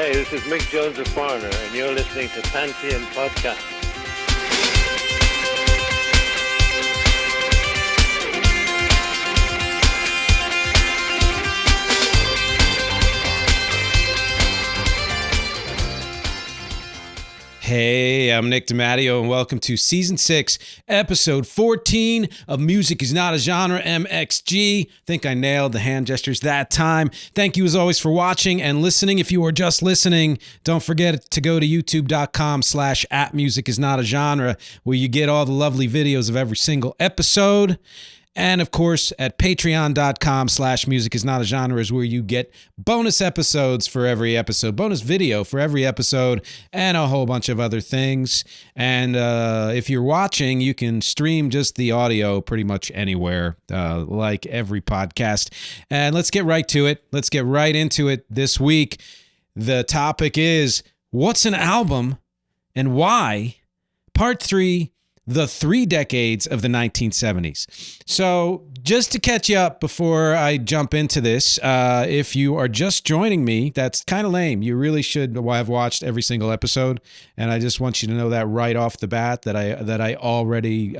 Hey, this is Mick Jones of Foreigner, and you're listening to Pantheon Podcast. Hey, I'm Nick DiMatteo, and welcome to Season 6, Episode 14 of Music is Not a Genre, MxG. Think I nailed the hand gestures that time. Thank you, as always, for watching and listening. If you are just listening, don't forget to go to youtube.com/@musicisnotagenre, where you get all the lovely videos of every single episode. And of course, at patreon.com/musicisnotagenre is where you get bonus episodes for every episode, bonus video for every episode, and a whole bunch of other things. And if you're watching, you can stream just the audio pretty much anywhere, like every podcast. And let's get right to it. Let's get right into it this week. The topic is, what's an album and why? Part 3. The 3 decades of the 1970s. So just to catch you up before I jump into this, if you are just joining me, that's kind of lame. You really should have watched every single episode. And I just want you to know that right off the bat that I already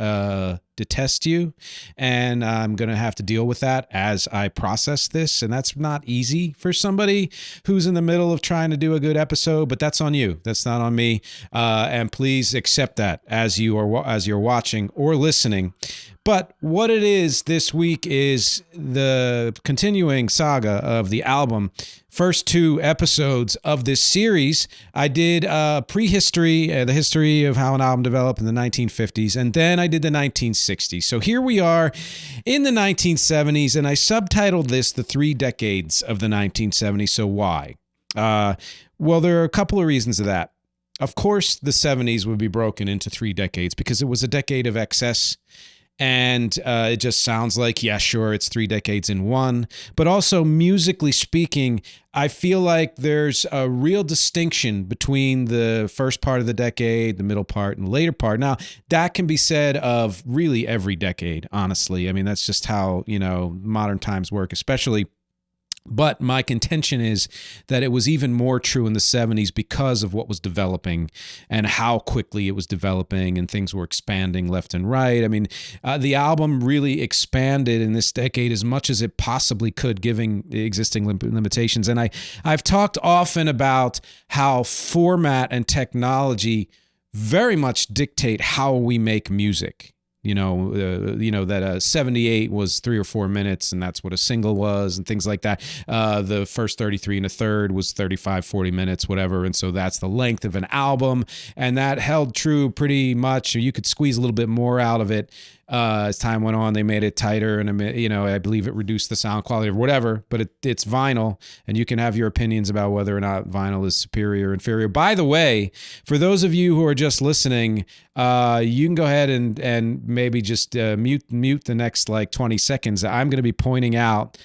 detest you, and I'm going to have to deal with that as I process this, and that's not easy for somebody who's in the middle of trying to do a good episode, but that's on you. That's not on me, and please accept that as you're watching or listening. But what it is this week is the continuing saga of the album. First 2 episodes of this series, I did prehistory, the history of how an album developed in the 1950s, and then I did the 1960s. So here we are in the 1970s, and I subtitled this The 3 Decades of the 1970s. So why? Well, there are a couple of reasons to that. Of course, the 70s would be broken into 3 decades because it was a decade of excess. And it just sounds like, yeah, sure, it's 3 decades in one. But also, musically speaking, I feel like there's a real distinction between the first part of the decade, the middle part, and the later part. Now, that can be said of really every decade, honestly. I mean, that's just how, modern times work, especially. But my contention is that it was even more true in the 70s because of what was developing and how quickly it was developing, and things were expanding left and right. I mean, the album really expanded in this decade as much as it possibly could, given the existing limitations. And I've talked often about how format and technology very much dictate how we make music. That 78 was 3 or 4 minutes, and that's what a single was, and things like that. The first 33 and a third was 35, 40 minutes, whatever. And so that's the length of an album. And that held true pretty much. You could squeeze a little bit more out of it. As time went on, they made it tighter, and I believe it reduced the sound quality or whatever. But it's vinyl, and you can have your opinions about whether or not vinyl is superior or inferior. By the way, for those of you who are just listening, you can go ahead and maybe just mute the next 20 seconds. I'm going to be pointing out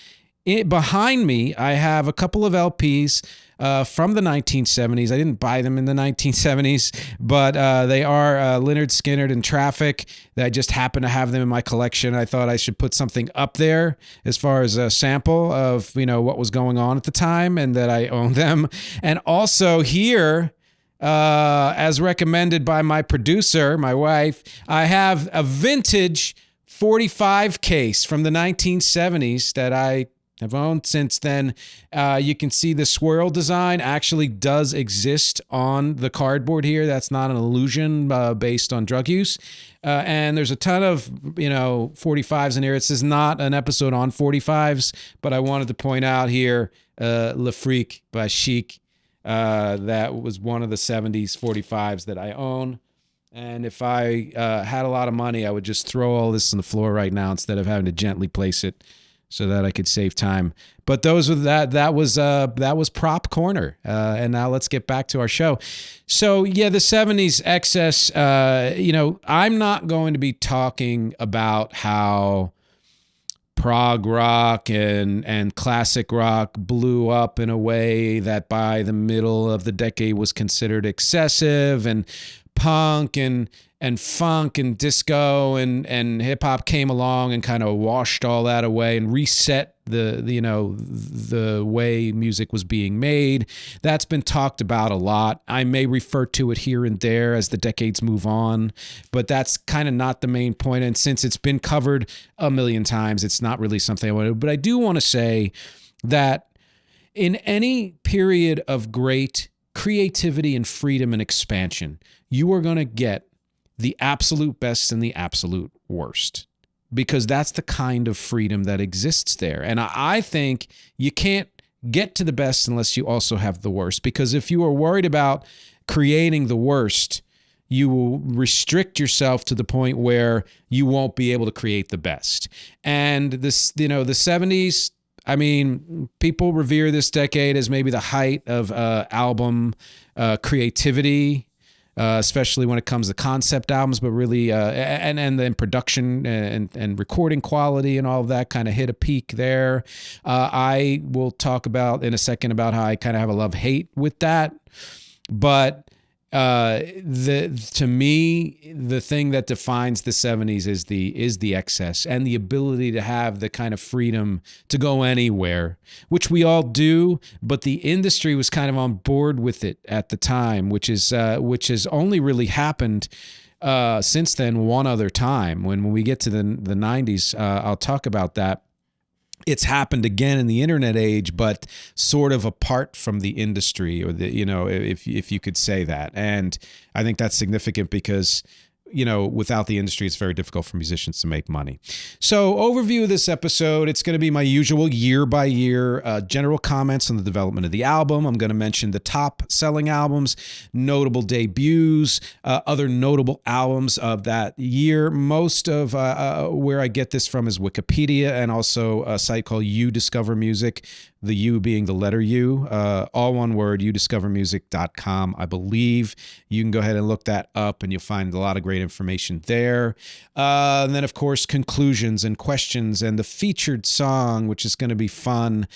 behind me. I have a couple of LPs. From the 1970s. I didn't buy them in the 1970s, but they are Lynyrd Skynyrd and Traffic. I just happen to have them in my collection. I thought I should put something up there as far as a sample of what was going on at the time, and that I own them. And also here, as recommended by my producer, my wife, I have a vintage 45 case from the 1970s that I have owned since then. You can see the swirl design actually does exist on the cardboard here. That's not an illusion based on drug use. And there's a ton of, 45s in here. This is not an episode on 45s, but I wanted to point out here, Le Freak by Chic. That was one of the 70s 45s that I own. And if I had a lot of money, I would just throw all this on the floor right now instead of having to gently place it, so that I could save time. But those were that was Prop Corner. And now let's get back to our show. So yeah, the 70s excess, I'm not going to be talking about how prog rock and classic rock blew up in a way that by the middle of the decade was considered excessive, and punk and and funk and disco and hip hop came along and kind of washed all that away and reset the way music was being made. That's been talked about a lot. I may refer to it here and there as the decades move on, but that's kind of not the main point. And since it's been covered a million times, it's not really something I want to. But I do want to say that in any period of great creativity and freedom and expansion, you are going to get the absolute best and the absolute worst, because that's the kind of freedom that exists there. And I think you can't get to the best unless you also have the worst, because if you are worried about creating the worst, you will restrict yourself to the point where you won't be able to create the best. And this, the 70s, I mean, people revere this decade as maybe the height of album creativity, especially when it comes to concept albums, but really, and then production and recording quality and all of that kind of hit a peak there. I will talk about in a second about how I kind of have a love-hate with that. But to me, the thing that defines the 70s is the excess and the ability to have the kind of freedom to go anywhere, which we all do, but the industry was kind of on board with it at the time, which has only really happened since then one other time. When we get to the 90s, I'll talk about that. It's happened again in the internet age, but sort of apart from the industry, or if you could say that. And I think that's significant because, without the industry, it's very difficult for musicians to make money. So overview of this episode, it's going to be my usual year by year general comments on the development of the album. I'm going to mention the top selling albums, notable debuts, other notable albums of that year. Most of where I get this from is Wikipedia, and also a site called You Discover Music, the U being the letter U, all one word, youdiscovermusic.com, I believe. You can go ahead and look that up, and you'll find a lot of great information there. And then, of course, conclusions and questions and the featured song, which is going to be fun.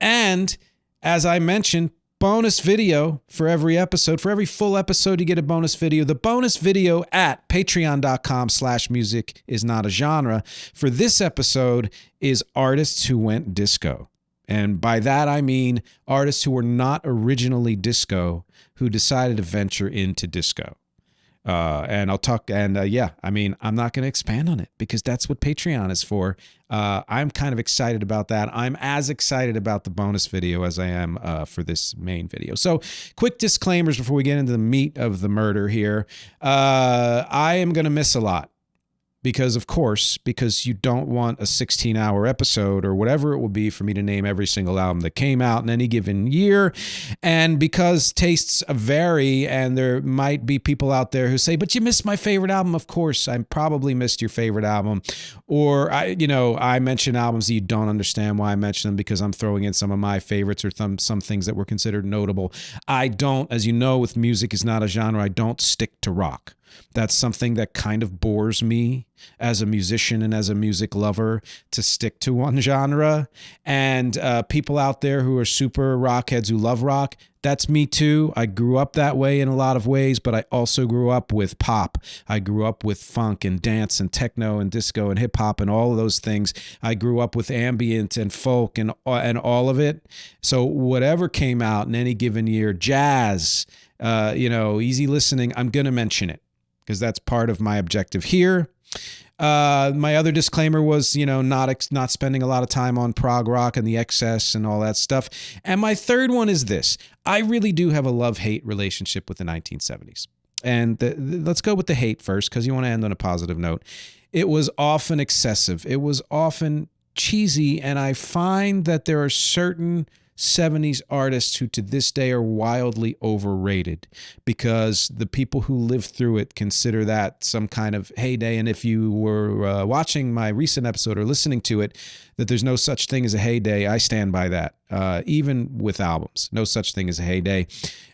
And as I mentioned, bonus video for every episode. For every full episode, you get a bonus video. The bonus video at patreon.com/music is not a genre. For this episode is artists who went disco. And by that, I mean artists who were not originally disco, who decided to venture into disco. And I'll talk, and I'm not going to expand on it because that's what Patreon is for. I'm kind of excited about that. I'm as excited about the bonus video as I am for this main video. So quick disclaimers before we get into the meat of the murder here. I am going to miss a lot. Because you don't want a 16-hour episode or whatever it will be for me to name every single album that came out in any given year. And because tastes vary, and there might be people out there who say, but you missed my favorite album. Of course, I probably missed your favorite album. Or, I mention albums that you don't understand why I mention them because I'm throwing in some of my favorites or some things that were considered notable. I don't, as you know, with music is not a genre, I don't stick to rock. That's something that kind of bores me as a musician and as a music lover, to stick to one genre. And people out there who are super rock heads who love rock, that's me too. I grew up that way in a lot of ways, but I also grew up with pop. I grew up with funk and dance and techno and disco and hip hop and all of those things. I grew up with ambient and folk and all of it. So whatever came out in any given year, jazz, easy listening, I'm going to mention it, because that's part of my objective here. My other disclaimer was, not spending a lot of time on prog rock and the excess and all that stuff. And my third one is this. I really do have a love-hate relationship with the 1970s. And let's go with the hate first, because you want to end on a positive note. It was often excessive. It was often cheesy. And I find that there are certain 70s artists who to this day are wildly overrated, because the people who lived through it consider that some kind of heyday. And if you were watching my recent episode or listening to it, that there's no such thing as a heyday, I stand by that. Even with albums, no such thing as a heyday.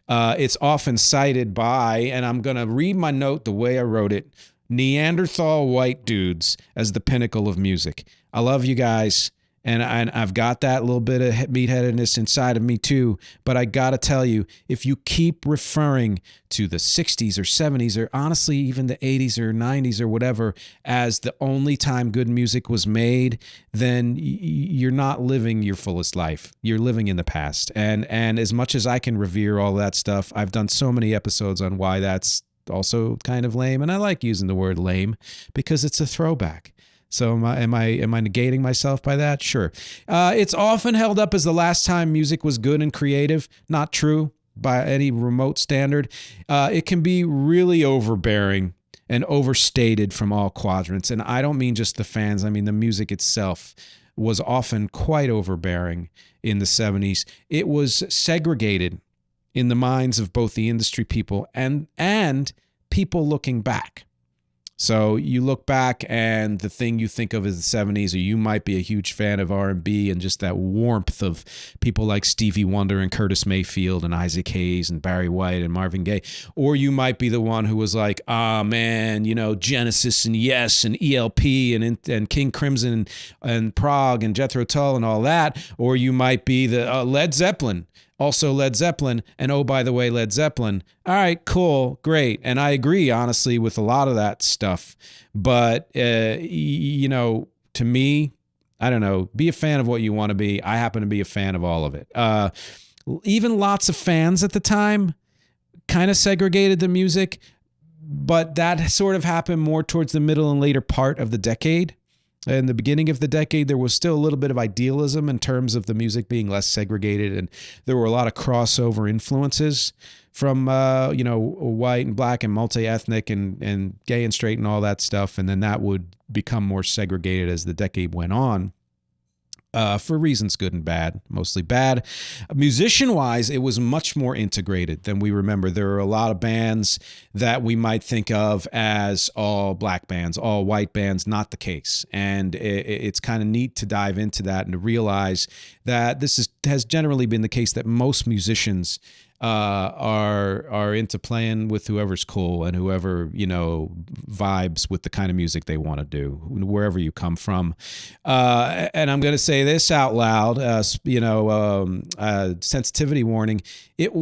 It's often cited by, and I'm going to read my note the way I wrote it, Neanderthal white dudes as the pinnacle of music. I love you guys. And I've got that little bit of meatheadedness inside of me too. But I got to tell you, if you keep referring to the 60s or 70s or honestly even the 80s or 90s or whatever as the only time good music was made, then you're not living your fullest life. You're living in the past. And as much as I can revere all that stuff, I've done so many episodes on why that's also kind of lame. And I like using the word lame because it's a throwback. So am I negating myself by that? Sure. It's often held up as the last time music was good and creative. Not true by any remote standard. It can be really overbearing and overstated from all quadrants. And I don't mean just the fans. I mean the music itself was often quite overbearing in the 70s. It was segregated in the minds of both the industry people and people looking back. So you look back and the thing you think of as the 70s, or you might be a huge fan of R&B and just that warmth of people like Stevie Wonder and Curtis Mayfield and Isaac Hayes and Barry White and Marvin Gaye. Or you might be the one who was like, man, Genesis and Yes and ELP and King Crimson and Prague and Jethro Tull and all that. Or you might be the Led Zeppelin. Also Led Zeppelin, and oh, by the way, Led Zeppelin. All right, cool, great. And I agree, honestly, with a lot of that stuff. But, to me, I don't know, be a fan of what you want to be. I happen to be a fan of all of it. Even lots of fans at the time kind of segregated the music, but that sort of happened more towards the middle and later part of the decade. In the beginning of the decade, there was still a little bit of idealism in terms of the music being less segregated, and there were a lot of crossover influences from, white and black and multi-ethnic and gay and straight and all that stuff, and then that would become more segregated as the decade went on. For reasons good and bad, mostly bad. Musician-wise, it was much more integrated than we remember. There are a lot of bands that we might think of as all black bands, all white bands, not the case. And it's kind of neat to dive into that and to realize that this has generally been the case, that most musicians are into playing with whoever's cool and whoever, vibes with the kind of music they want to do, wherever you come from. And I'm going to say this out loud, sensitivity warning. This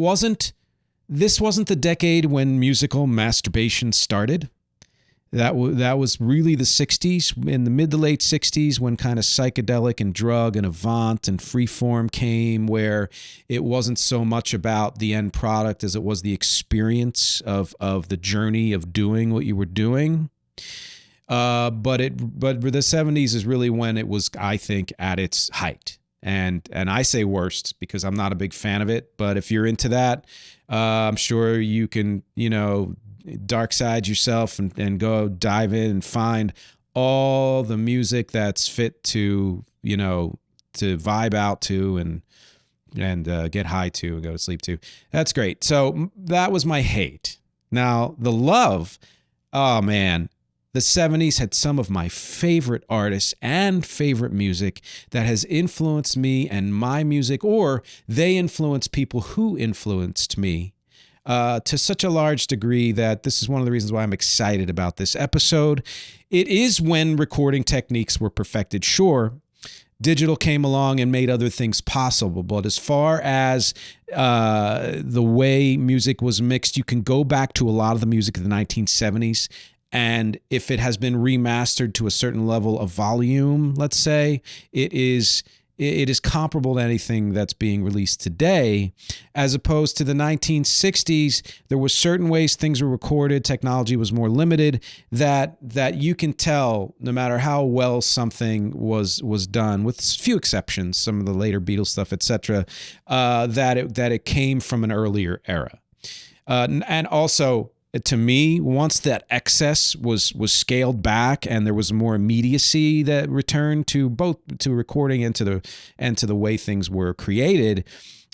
wasn't the decade when musical masturbation started. That was really the 60s, in the mid to late 60s, when kind of psychedelic and drug and avant and freeform came, where it wasn't so much about the end product as it was the experience of the journey of doing what you were doing. But the 70s is really when it was, I think, at its height. And I say worst because I'm not a big fan of it. But if you're into that, I'm sure you can, dark side yourself and go dive in and find all the music that's fit to vibe out to and get high to and go to sleep to. That's great. So that was my hate. Now the love, oh man, the 70s had some of my favorite artists and favorite music that has influenced me and my music, or they influenced people who influenced me to such a large degree that this is one of the reasons why I'm excited about this episode. It is when recording techniques were perfected. Sure, digital came along and made other things possible, but as far as the way music was mixed, you can go back to a lot of the music of the 1970s, and if it has been remastered to a certain level of volume, let's say, it is comparable to anything that's being released today. As opposed to the 1960s, there were certain ways things were recorded, technology was more limited, that you can tell, no matter how well something was done, with few exceptions, some of the later Beatles stuff, etc., that it came from an earlier era. And also, to me, once that excess was scaled back and there was more immediacy that returned to both to recording and to the way things were created,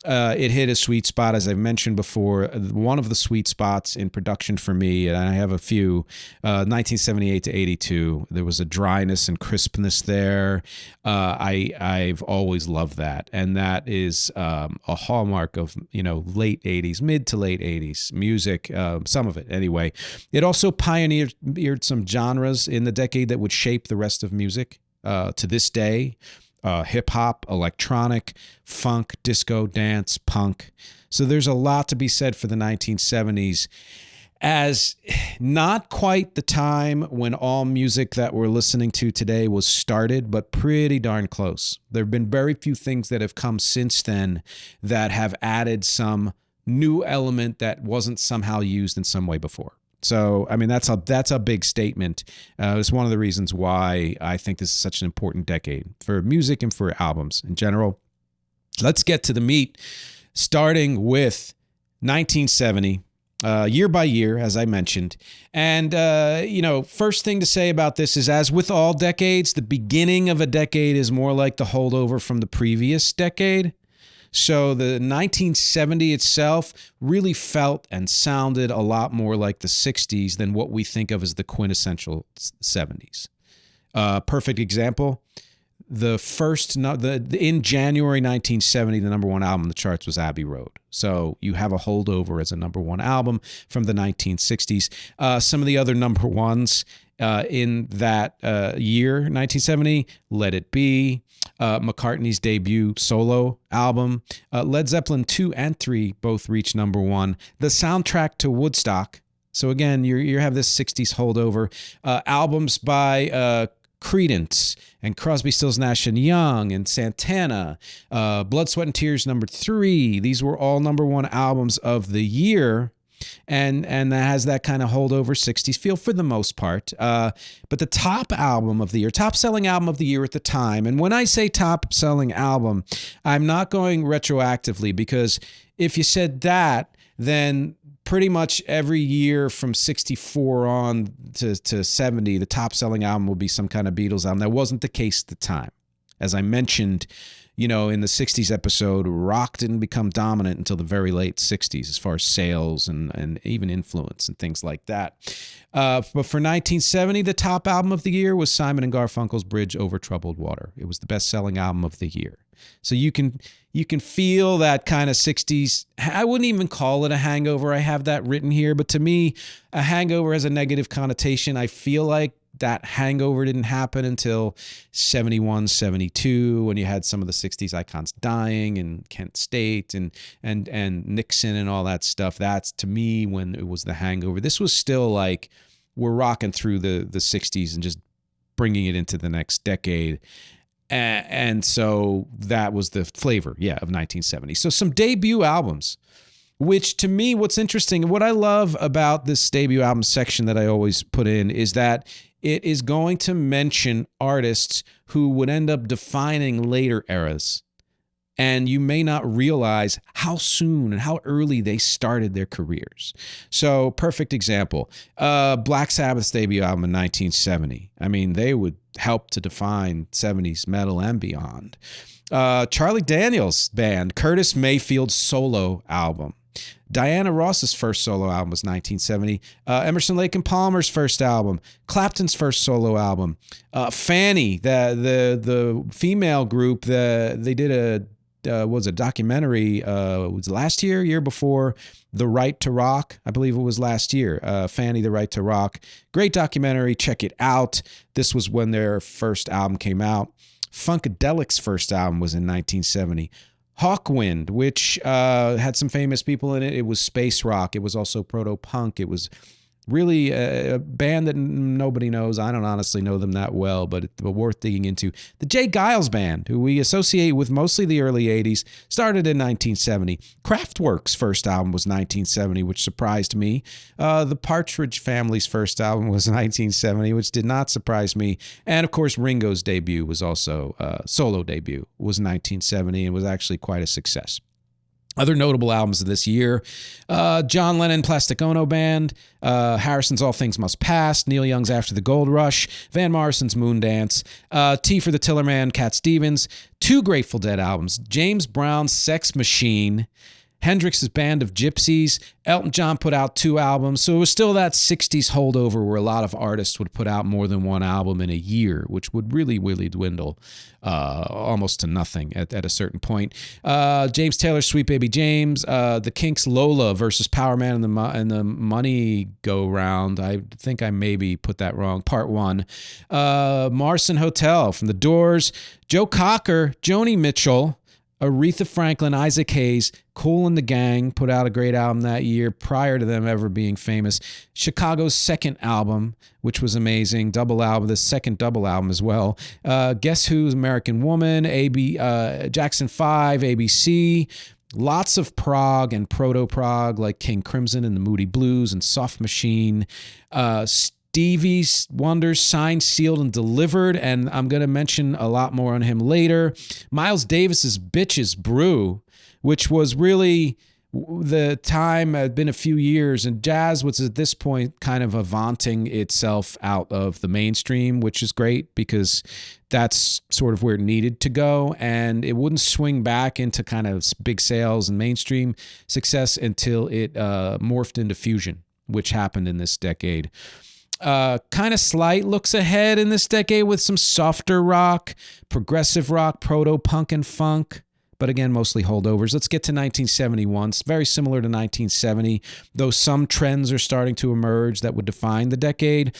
it hit a sweet spot, as I've mentioned before. One of the sweet spots in production for me, and I have a few, 1978 to 82, there was a dryness and crispness there. I've always loved that, and that is a hallmark of late 80s, mid to late 80s music, some of it anyway. It also pioneered some genres in the decade that would shape the rest of music to this day. hip hop, electronic, funk, disco, dance, punk. So there's a lot to be said for the 1970s as not quite the time when all music that we're listening to today was started, but pretty darn close. There have been very few things that have come since then that have added some new element that wasn't somehow used in some way before. So, I mean, that's a big statement. It's one of the reasons why I think this is such an important decade for music and for albums in general. Let's get to the meat, starting with 1970. Year by year, as I mentioned. And, first thing to say about this is, as with all decades, the beginning of a decade is more like the holdover from the previous decade. So the 1970 itself really felt and sounded a lot more like the 60s than what we think of as the quintessential 70s. Perfect example. In January 1970, the number one album on the charts was Abbey Road. So you have a holdover as a number one album from the 1960s. Some of the other number ones in that year, 1970, Let It Be, McCartney's debut solo album, Led Zeppelin 2 and 3 both reached number one. The soundtrack to Woodstock. So again, you have this 60s holdover. Albums by Creedence and Crosby, Stills, Nash & Young and Santana, Blood, Sweat, and Tears number 3. These were all number one albums of the year, and that has that kind of holdover 60s feel for the most part. But the top album of the year, top selling album of the year at the time, and when I say top selling album, I'm not going retroactively, because if you said that, then pretty much every year from 64 on to 70, the top selling album will be some kind of Beatles album. That wasn't the case at the time. As I mentioned, in the 60s episode, rock didn't become dominant until the very late 60s as far as sales and even influence and things like that. But for 1970, the top album of the year was Simon and Garfunkel's Bridge Over Troubled Water. It was the best-selling album of the year. So you can feel that kind of 60s. I wouldn't even call it a hangover. I have that written here. But to me, a hangover has a negative connotation. I feel like that hangover didn't happen until 71, 72, when you had some of the 60s icons dying, and Kent State and Nixon and all that stuff. That's, to me, when it was the hangover. This was still like we're rocking through the 60s and just bringing it into the next decade. And so that was the flavor, of 1970. So some debut albums, which to me, what's interesting and what I love about this debut album section that I always put in is that it is going to mention artists who would end up defining later eras. And you may not realize how soon and how early they started their careers. So, perfect example, Black Sabbath's debut album in 1970. I mean, they would help to define 70s metal and beyond. Charlie Daniels' band, Curtis Mayfield's solo album. Diana Ross's first solo album was 1970. Emerson, Lake and Palmer's first album. Clapton's first solo album. Fanny, the female group, they did a documentary, was last year before, The Right to Rock. I believe it was last year. Fanny, The Right to Rock. Great documentary. Check it out. This was when their first album came out. Funkadelic's first album was in 1970. Hawkwind, which had some famous people in it. It was space rock. It was also proto-punk. It was really a band that nobody knows. I don't honestly know them that well, but worth digging into. The Jay Giles Band, who we associate with mostly the early 80s, started in 1970. Kraftwerk's first album was 1970, which surprised me. The Partridge Family's first album was 1970, which did not surprise me. And, of course, Ringo's debut was also, solo debut, was 1970 and was actually quite a success. Other notable albums of this year, John Lennon Plastic Ono Band, Harrison's All Things Must Pass, Neil Young's After the Gold Rush, Van Morrison's Moondance, T for the Tillerman, Cat Stevens, two Grateful Dead albums, James Brown's Sex Machine, Hendrix's Band of Gypsies. Elton John put out 2 albums. So it was still that 60s holdover where a lot of artists would put out more than 1 album in a year, which would really, really dwindle almost to nothing at a certain point. James Taylor, Sweet Baby James. The Kinks' Lola versus Power Man and the Money Go Round. I think I maybe put that wrong. Part 1. Marson Hotel from The Doors. Joe Cocker, Joni Mitchell, Aretha Franklin, Isaac Hayes, Kool and the Gang put out a great album that year prior to them ever being famous. Chicago's second album, which was amazing, double album, the second double album as well. Guess Who's American Woman, Jackson 5, ABC. Lots of prog and proto-prog like King Crimson and the Moody Blues and Soft Machine. Stevie Wonder's Signed, Sealed, and Delivered, and I'm going to mention a lot more on him later. Miles Davis's Bitches Brew, which was really the time, had been a few years, and jazz was at this point kind of vaunting itself out of the mainstream, which is great because that's sort of where it needed to go, and it wouldn't swing back into kind of big sales and mainstream success until it morphed into fusion, which happened in this decade. Kind of slight looks ahead in this decade with some softer rock, progressive rock, proto-punk and funk, but again, mostly holdovers. Let's get to 1971. It's very similar to 1970, though some trends are starting to emerge that would define the decade.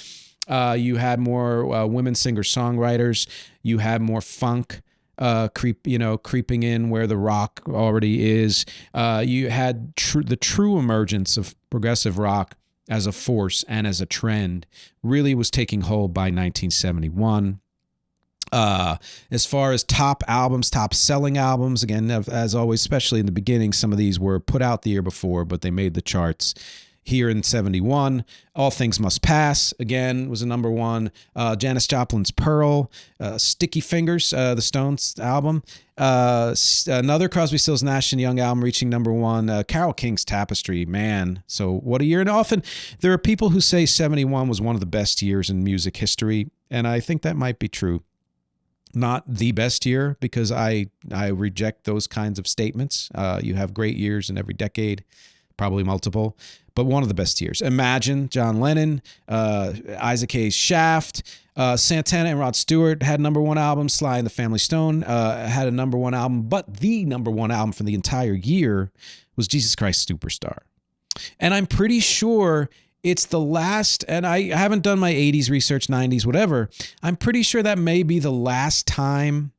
You had more women singer-songwriters. You had more funk creeping in where the rock already is. You had the true emergence of progressive rock as a force and as a trend really was taking hold by 1971. As far as top albums, top selling albums, again, as always, especially in the beginning, some of these were put out the year before, but they made the charts. Here in 71, All Things Must Pass, again, was a number 1. Janis Joplin's Pearl, Sticky Fingers, the Stones album. Another Crosby, Stills, Nash & Young album reaching number 1. Carole King's Tapestry, man. So what a year. And often there are people who say 71 was one of the best years in music history, and I think that might be true. Not the best year, because I reject those kinds of statements. You have great years in every decade, probably multiple, but one of the best years. Imagine, John Lennon, Isaac Hayes' Shaft, Santana and Rod Stewart had number 1 albums. Sly and the Family Stone had a number 1 album, but the number 1 album for the entire year was Jesus Christ Superstar. And I'm pretty sure it's the last, and I haven't done my 80s research, 90s, whatever. I'm pretty sure that may be the last time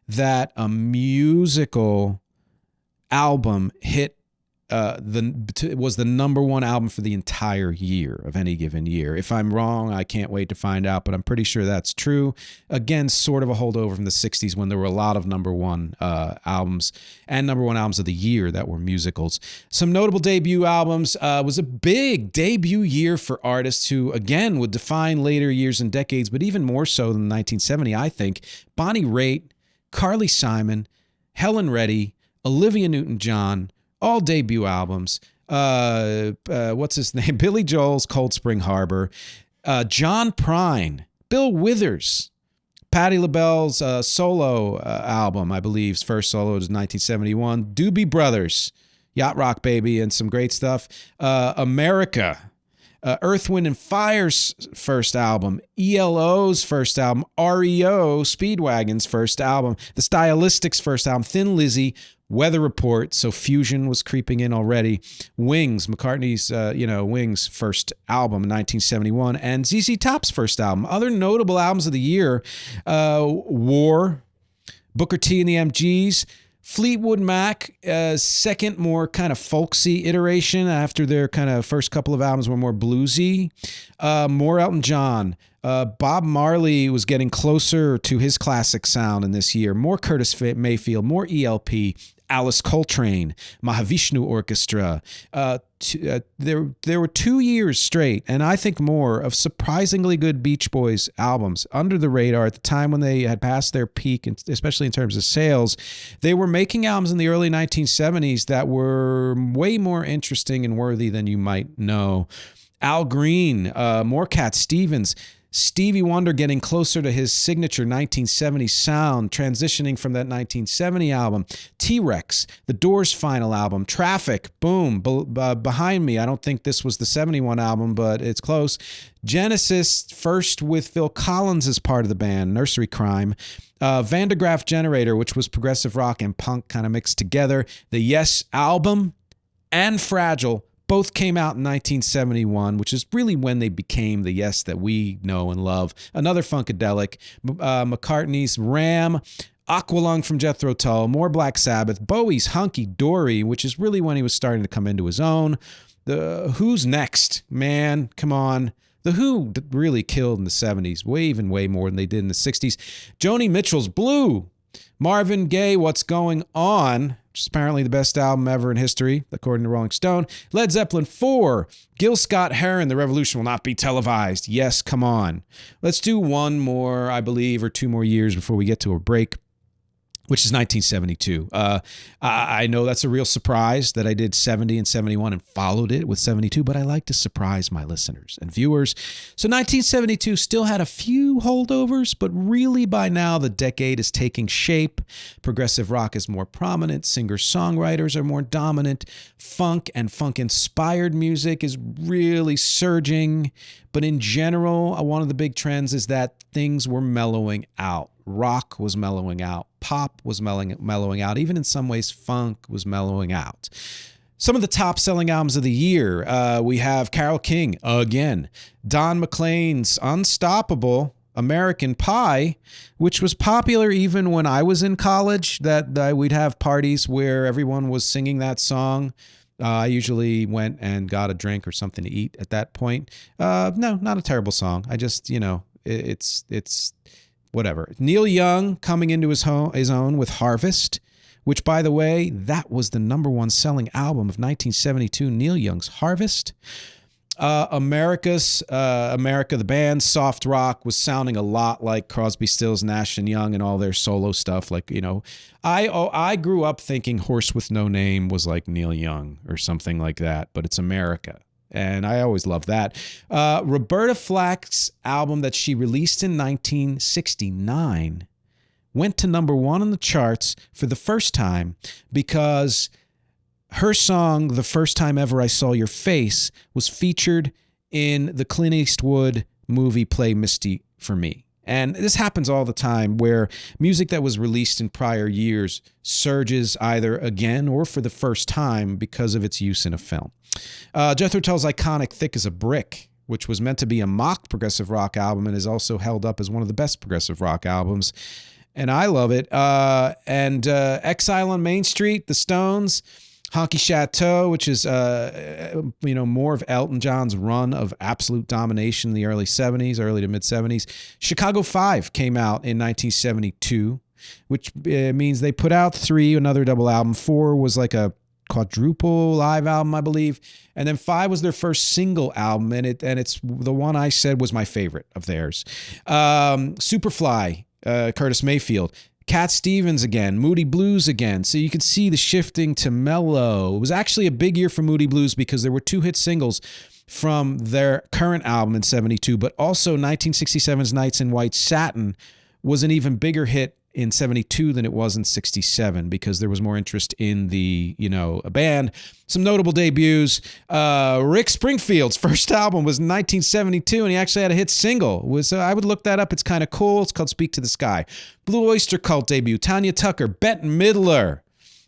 that a musical album hit was the number 1 album for the entire year of any given year. If I'm wrong, I can't wait to find out, but I'm pretty sure that's true. Again, sort of a holdover from the 60s when there were a lot of number 1 albums and number 1 albums of the year that were musicals. Some notable debut albums. Was a big debut year for artists who, again, would define later years and decades, but even more so than 1970, I think. Bonnie Raitt, Carly Simon, Helen Reddy, Olivia Newton-John, all debut albums. What's his name? Billy Joel's Cold Spring Harbor. John Prine. Bill Withers. Patti LaBelle's solo album, I believe. His first solo was 1971. Doobie Brothers. Yacht Rock Baby and some great stuff. America. Earth, Wind, and Fire's first album. ELO's first album. REO, Speedwagon's first album. The Stylistics' first album. Thin Lizzy. Weather Report, so fusion was creeping in already. Wings, McCartney's, Wings' first album in 1971, and ZZ Top's first album. Other notable albums of the year, War, Booker T and the MGs, Fleetwood Mac, second more kind of folksy iteration after their kind of first couple of albums were more bluesy. More Elton John. Bob Marley was getting closer to his classic sound in this year. More Curtis Mayfield, more ELP, Alice Coltrane, Mahavishnu Orchestra. There were 2 years straight, and I think more, of surprisingly good Beach Boys albums under the radar at the time when they had passed their peak, especially in terms of sales. They were making albums in the early 1970s that were way more interesting and worthy than you might know. Al Green, more Cat Stevens. Stevie Wonder getting closer to his signature 1970s sound, transitioning from that 1970 album. T-Rex, The Doors' final album. Traffic, boom, behind me. I don't think this was the 71 album, but it's close. Genesis, first with Phil Collins as part of the band, Nursery Crime. Van de Graaff Generator, which was progressive rock and punk kind of mixed together. The Yes album and Fragile both came out in 1971, which is really when they became the Yes that we know and love. Another Funkadelic, McCartney's Ram, Aqualung from Jethro Tull, more Black Sabbath, Bowie's Hunky Dory, which is really when he was starting to come into his own. The Who's Next? Man, come on. The Who really killed in the 70s, way more than they did in the 60s. Joni Mitchell's Blue. Marvin Gaye, What's Going On, which is apparently the best album ever in history, according to Rolling Stone. Led Zeppelin 4. Gil Scott-Heron, The Revolution Will Not Be Televised. Yes, come on. Let's do one more, I believe, or 2 more years before we get to a break, which is 1972. I know that's a real surprise that I did 70 and 71 and followed it with 72, but I like to surprise my listeners and viewers. So 1972 still had a few holdovers, but really by now the decade is taking shape. Progressive rock is more prominent. Singer-songwriters are more dominant. Funk and funk-inspired music is really surging. But in general, one of the big trends is that things were mellowing out. Rock was mellowing out. Pop was mellowing out. Even in some ways, funk was mellowing out. Some of the top-selling albums of the year, we have Carole King, again. Don McLean's Unstoppable, American Pie, which was popular even when I was in college, that we'd have parties where everyone was singing that song. I usually went and got a drink or something to eat at that point. No, not a terrible song. I just, it's whatever. Neil Young coming into his own with Harvest, which, by the way, that was the #1 selling album of 1972, Neil Young's Harvest. America, the band, soft rock, was sounding a lot like Crosby, Stills, Nash & Young and all their solo stuff. Like, I grew up thinking Horse with No Name was like Neil Young or something like that, but it's America. And I always loved that. Roberta Flack's album that she released in 1969 went to #1 on the charts for the first time because her song, The First Time Ever I Saw Your Face, was featured in the Clint Eastwood movie Play Misty for Me. And this happens all the time where music that was released in prior years surges either again or for the first time because of its use in a film. Jethro Tull's iconic Thick as a Brick, which was meant to be a mock progressive rock album and is also held up as one of the best progressive rock albums. And I love it. And Exile on Main Street, The Stones, Honky Chateau, which is, more of Elton John's run of absolute domination in the early 70s, early to mid-70s. Chicago 5 came out in 1972, which means they put out 3, another double album. 4 was like a quadruple live album, I believe. And then 5 was their first single album, and it's the one I said was my favorite of theirs. Superfly, Curtis Mayfield. Cat Stevens again, Moody Blues again. So you could see the shifting to mellow. It was actually a big year for Moody Blues because there were 2 hit singles from their current album in 72, but also 1967's Nights in White Satin was an even bigger hit in 72 than it was in 67 because there was more interest in the, a band. Some notable debuts. Rick Springfield's first album was in 1972, and he actually had a hit single. I would look that up. It's kind of cool. It's called Speak to the Sky. Blue Oyster Cult debut. Tanya Tucker. Bette Midler.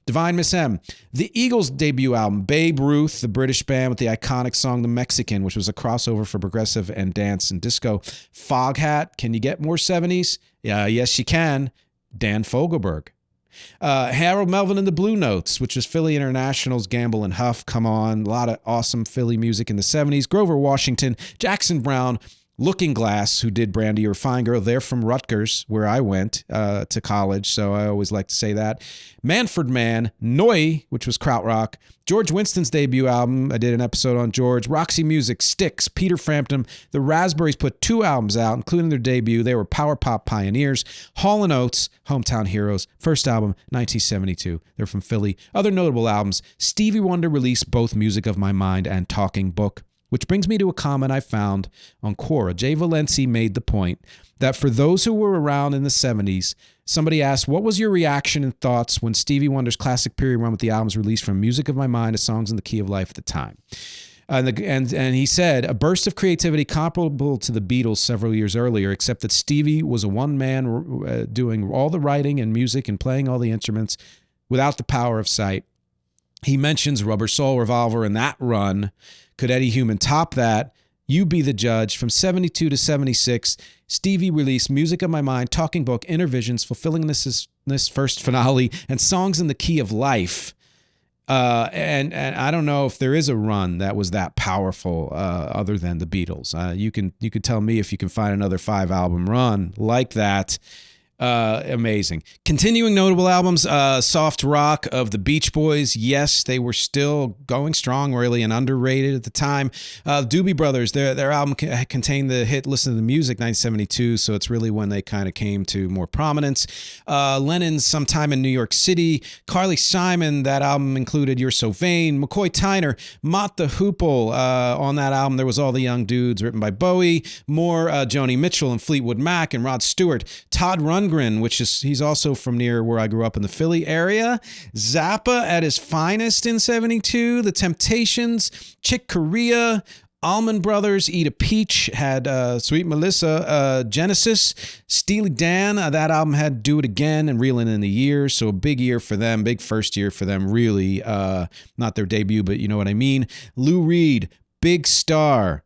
Divine Miss M. The Eagles' debut album, Babe Ruth, the British band with the iconic song The Mexican, which was a crossover for progressive and dance and disco. Foghat. Can you get more 70s? Yes, you can. Dan Fogelberg. Harold Melvin and the Blue Notes, which was Philly International's Gamble and Huff. Come on. A lot of awesome Philly music in the 70s. Grover Washington, Jackson Browne, Looking Glass, who did Brandy or Fine Girl. They're from Rutgers, where I went to college, so I always like to say that. Manfred Mann, Neu, which was krautrock. George Winston's debut album, I did an episode on George. Roxy Music, Styx, Peter Frampton. The Raspberries put 2 albums out, including their debut. They were power pop pioneers. Hall & Oates, Hometown Heroes. First album, 1972. They're from Philly. Other notable albums, Stevie Wonder released both Music of My Mind and Talking Book, Which brings me to a comment I found on Quora. Jay Valenci made the point that for those who were around in the 70s, somebody asked, what was your reaction and thoughts when Stevie Wonder's classic period run with the albums released from Music of My Mind to Songs in the Key of Life at the time? And he said, a burst of creativity comparable to the Beatles several years earlier, except that Stevie was a one-man doing all the writing and music and playing all the instruments without the power of sight. He mentions Rubber Soul, Revolver, and that run. Could Eddie Human top that? You be the judge. From 72 to 76, Stevie released Music of My Mind, Talking Book, Inner Visions, Fulfilling This First Finale, and Songs in the Key of Life. And I don't know if there is a run that was that powerful other than the Beatles. You could tell me if you can find another 5-album run like that. Amazing. Continuing notable albums, soft rock of the Beach Boys. Yes, they were still going strong, really, and underrated at the time. Doobie Brothers, their album contained the hit Listen to the Music, 1972, so it's really when they kind of came to more prominence. Lennon's Sometime in New York City. Carly Simon, that album included You're So Vain. McCoy Tyner, Mott the Hoople. On that album, there was All the Young Dudes, written by Bowie. More Joni Mitchell and Fleetwood Mac and Rod Stewart. Todd Rundgren, he's also from near where I grew up in the Philly area. Zappa at his finest in 72. The Temptations, Chick Corea, Allman Brothers, Eat a Peach, had Sweet Melissa, Genesis, Steely Dan. That album had Do It Again and Reelin' in the Years. So a big year for them, big first year for them, really. Not their debut, but you know what I mean. Lou Reed, Big Star,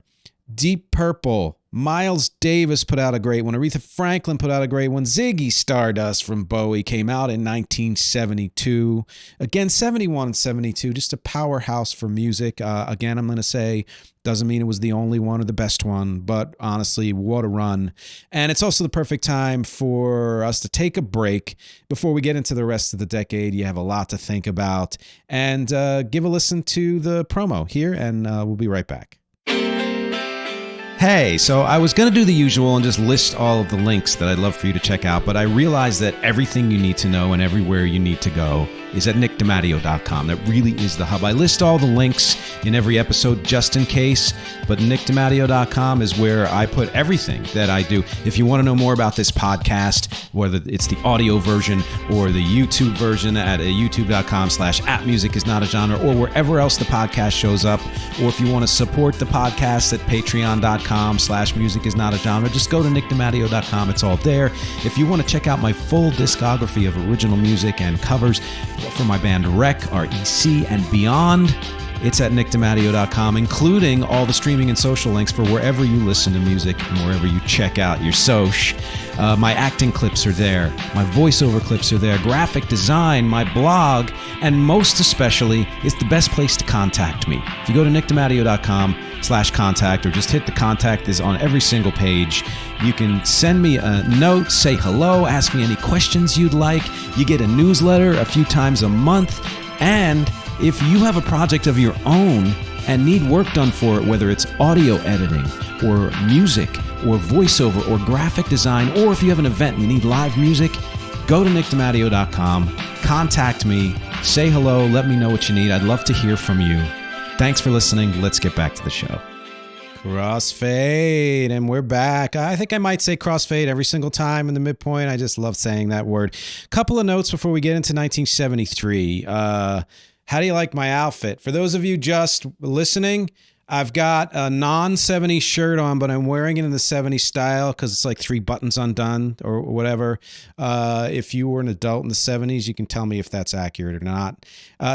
Deep Purple. Miles Davis put out a great one. Aretha Franklin put out a great one. Ziggy Stardust from Bowie came out in 1972. Again, 71 and 72, just a powerhouse for music. Again, I'm going to say, doesn't mean it was the only one or the best one, but honestly, what a run. And it's also the perfect time for us to take a break before we get into the rest of the decade. You have a lot to think about. And give a listen to the promo here, and we'll be right back. Hey, so I was going to do the usual and just list all of the links that I'd love for you to check out, but I realized that everything you need to know and everywhere you need to go is at nickdimatteo.com. That really is the hub. I list all the links in every episode just in case, but nickdimatteo.com is where I put everything that I do. If you want to know more about this podcast, whether it's the audio version or the YouTube version at youtube.com/@musicisnotagenre or wherever else the podcast shows up, or if you want to support the podcast at patreon.com/musicisnotagenre, just go to nickdimatteo.com. It's all there. If you want to check out my full discography of original music and covers for my band REC, R-E-C, and beyond, it's at nickdimatteo.com, including all the streaming and social links for wherever you listen to music and wherever you check out your soch. My acting clips are there. My voiceover clips are there. Graphic design, my blog, and most especially, it's the best place to contact me. If you go to nickdimatteo.com/contact or just hit the contact is on every single page, you can send me a note, say hello, ask me any questions you'd like. You get a newsletter a few times a month, and if you have a project of your own and need work done for it, whether it's audio editing or music or voiceover or graphic design, or if you have an event and you need live music, go to nickdimatteo.com, contact me, say hello, let me know what you need. I'd love to hear from you. Thanks for listening. Let's get back to the show. Crossfade, and we're back. I think I might say crossfade every single time in the midpoint. I just love saying that word. Couple of notes before we get into 1973. How do you like my outfit? For those of you just listening, I've got a non-70s shirt on, but I'm wearing it in the 70s style because it's like 3 buttons undone or whatever. If you were an adult in the 70s, you can tell me if that's accurate or not.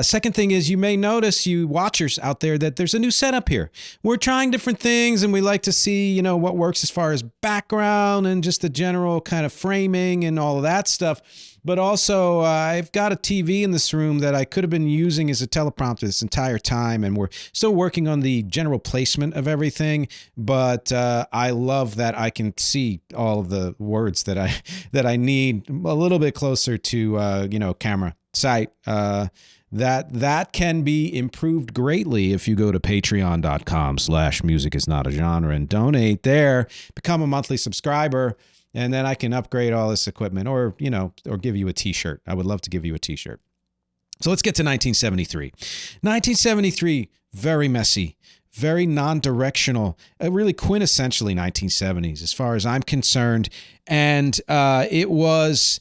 Second thing is, you may notice, you watchers out there, that there's a new setup here. We're trying different things, and we like to see, you know, what works as far as background and just the general kind of framing and all of that stuff. But also, I've got a TV in this room that I could have been using as a teleprompter this entire time, and we're still working on the general placement of everything. But I love that I can see all of the words that I need a little bit closer to camera sight. That can be improved greatly if you go to patreon.com/musicisnotagenre and donate there, become a monthly subscriber. And then I can upgrade all this equipment or give you a t-shirt. I would love to give you a t-shirt. So let's get to 1973. 1973, very messy, very non-directional, really quintessentially 1970s as far as I'm concerned. And it was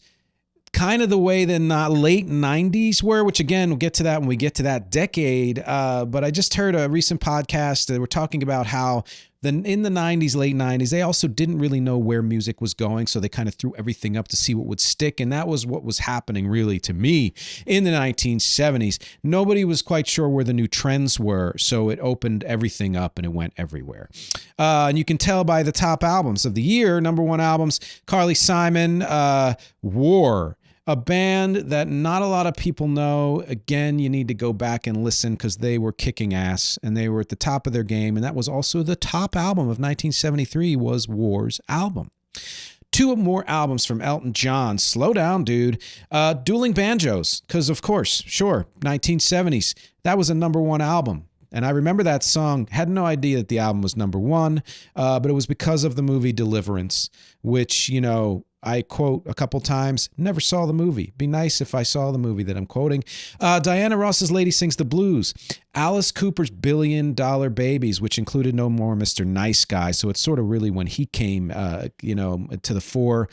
kind of the way the late 90s were, which again, we'll get to that when we get to that decade. But I just heard a recent podcast that we're talking about how in the 90s, late 90s, they also didn't really know where music was going. So they kind of threw everything up to see what would stick. And that was what was happening really to me in the 1970s. Nobody was quite sure where the new trends were. So it opened everything up and it went everywhere. And you can tell by the top albums of the year, number one albums, Carly Simon, War. A band that not a lot of people know. Again, you need to go back and listen because they were kicking ass and they were at the top of their game. And that was also the top album of 1973 was War's album. Two more albums from Elton John. Slow down, dude. Dueling Banjos, because of course, sure, 1970s. That was a number one album. And I remember that song, had no idea that the album was number one, but it was because of the movie Deliverance, which, you know, I quote a couple times, never saw the movie. Be nice if I saw the movie that I'm quoting. Diana Ross's Lady Sings the Blues. Alice Cooper's $1 Billion Babies, which included No More Mr. Nice Guy. So it's sort of really when he came, to the fore.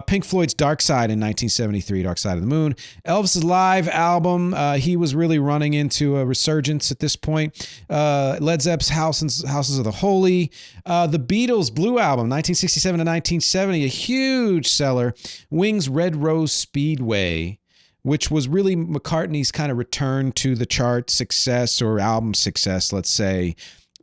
Pink Floyd's Dark Side in 1973, Dark Side of the Moon. Elvis's live album, he was really running into a resurgence at this point. Led Zepp's Houses of the Holy. The Beatles' Blue Album, 1967 to 1970, a huge seller. Wings' Red Rose Speedway, which was really McCartney's kind of return to the chart success or album success, let's say.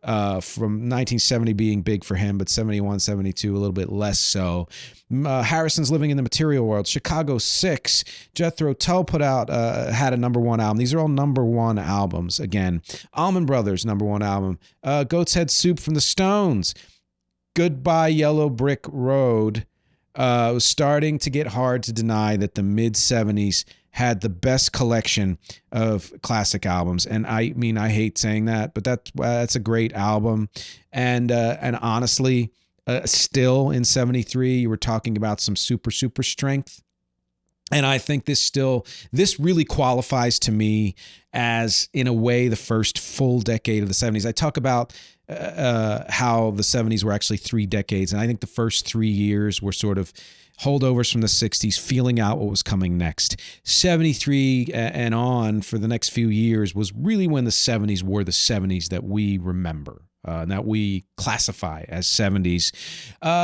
From 1970 being big for him, but 71, 72, a little bit less so. Harrison's Living in the Material World. Chicago 6. Jethro Tull put out, had a number one album. These are all number one albums again. Allman Brothers, number one album. Goat's Head Soup from the Stones. Goodbye Yellow Brick Road. It was starting to get hard to deny that the mid-70s had the best collection of classic albums. And I mean, I hate saying that, but that's a great album. And honestly, still in 73, you were talking about some super, super strength. And I think this really qualifies to me as, in a way, the first full decade of the 70s. I talk about how the 70s were actually 3 decades. And I think the first 3 years were sort of holdovers from the 60s, feeling out what was coming next. 73 and on for the next few years was really when the 70s were the 70s that we remember, that we classify as 70s.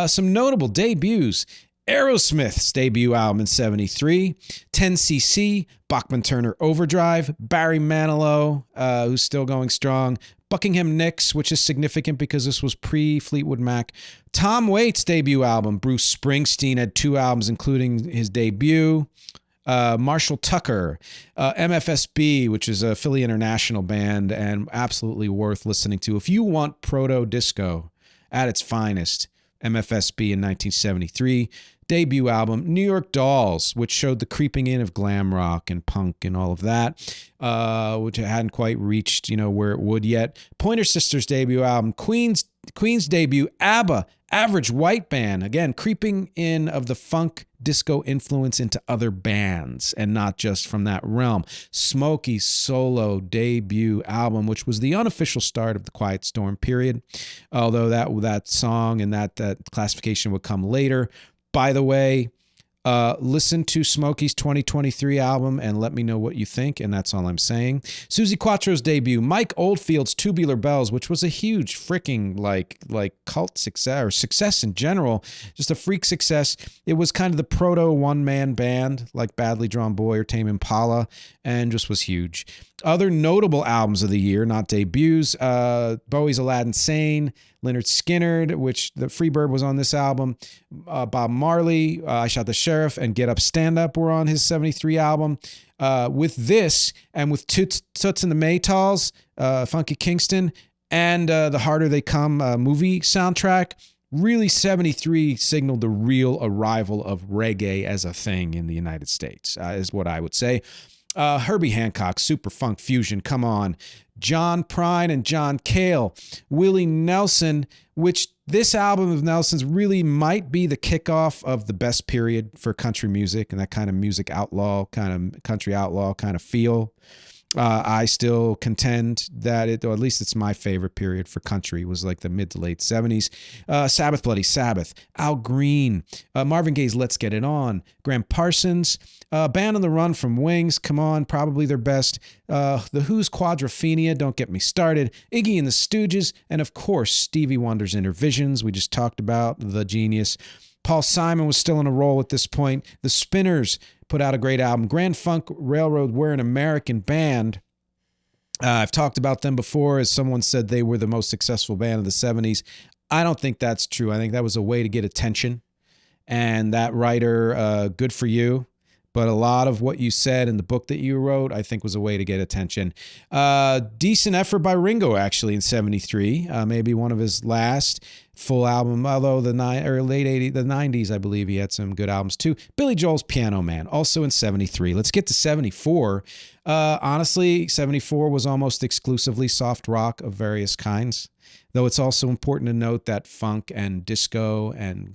Some notable debuts. Aerosmith's debut album in 73, 10cc, Bachman Turner Overdrive, Barry Manilow, who's still going strong, Buckingham Nicks, which is significant because this was pre-Fleetwood Mac. Tom Waits' debut album. Bruce Springsteen had 2 albums, including his debut. Marshall Tucker, MFSB, which is a Philly international band and absolutely worth listening to. If you want proto-disco at its finest, MFSB in 1973. Debut album, New York Dolls, which showed the creeping in of glam rock and punk and all of that, which hadn't quite reached, where it would yet. Pointer Sisters' debut album, Queen's debut, ABBA, Average White Band, again, creeping in of the funk disco influence into other bands and not just from that realm. Smokey's solo debut album, which was the unofficial start of the Quiet Storm period, although that song and that classification would come later. By the way, listen to Smokey's 2023 album and let me know what you think, and that's all I'm saying. Suzi Quatro's debut, Mike Oldfield's Tubular Bells, which was a huge freaking like cult success, or success in general, just a freak success. It was kind of the proto one-man band like Badly Drawn Boy or Tame Impala, and just was huge. Other notable albums of the year, not debuts, Bowie's Aladdin Sane, Lynyrd Skynyrd, which the Freebird was on this album, Bob Marley, I Shot the Sheriff, and Get Up Stand Up were on his 73 album. With this, and with Toots and the Maytals, Funky Kingston, and The Harder They Come movie soundtrack, really 73 signaled the real arrival of reggae as a thing in the United States, is what I would say. Herbie Hancock, Super Funk Fusion, come on. John Prine and John Cale. Willie Nelson, which this album of Nelson's really might be the kickoff of the best period for country music and that kind of music outlaw, kind of country outlaw kind of feel. I still contend that or at least it's my favorite period for country, was like the mid to late 70s. Sabbath, Bloody Sabbath, Al Green, Marvin Gaye's Let's Get It On, Graham Parsons, Band on the Run from Wings, come on, probably their best. The Who's Quadrophenia, don't get me started. Iggy and the Stooges, and of course, Stevie Wonder's Inner Visions, we just talked about, the genius. Paul Simon was still in a role at this point. The Spinners put out a great album. Grand Funk Railroad, we're an American band. I've talked about them before. As someone said, they were the most successful band of the 70s. I don't think that's true. I think that was a way to get attention. And that writer, good for you. But a lot of what you said in the book that you wrote, I think, was a way to get attention. Decent effort by Ringo, actually, in 73. Maybe one of his last full album, although late 80s, the 90s, I believe he had some good albums too. Billy Joel's Piano Man, also in 73. Let's get to 74. Honestly, 74 was almost exclusively soft rock of various kinds. Though it's also important to note that funk and disco and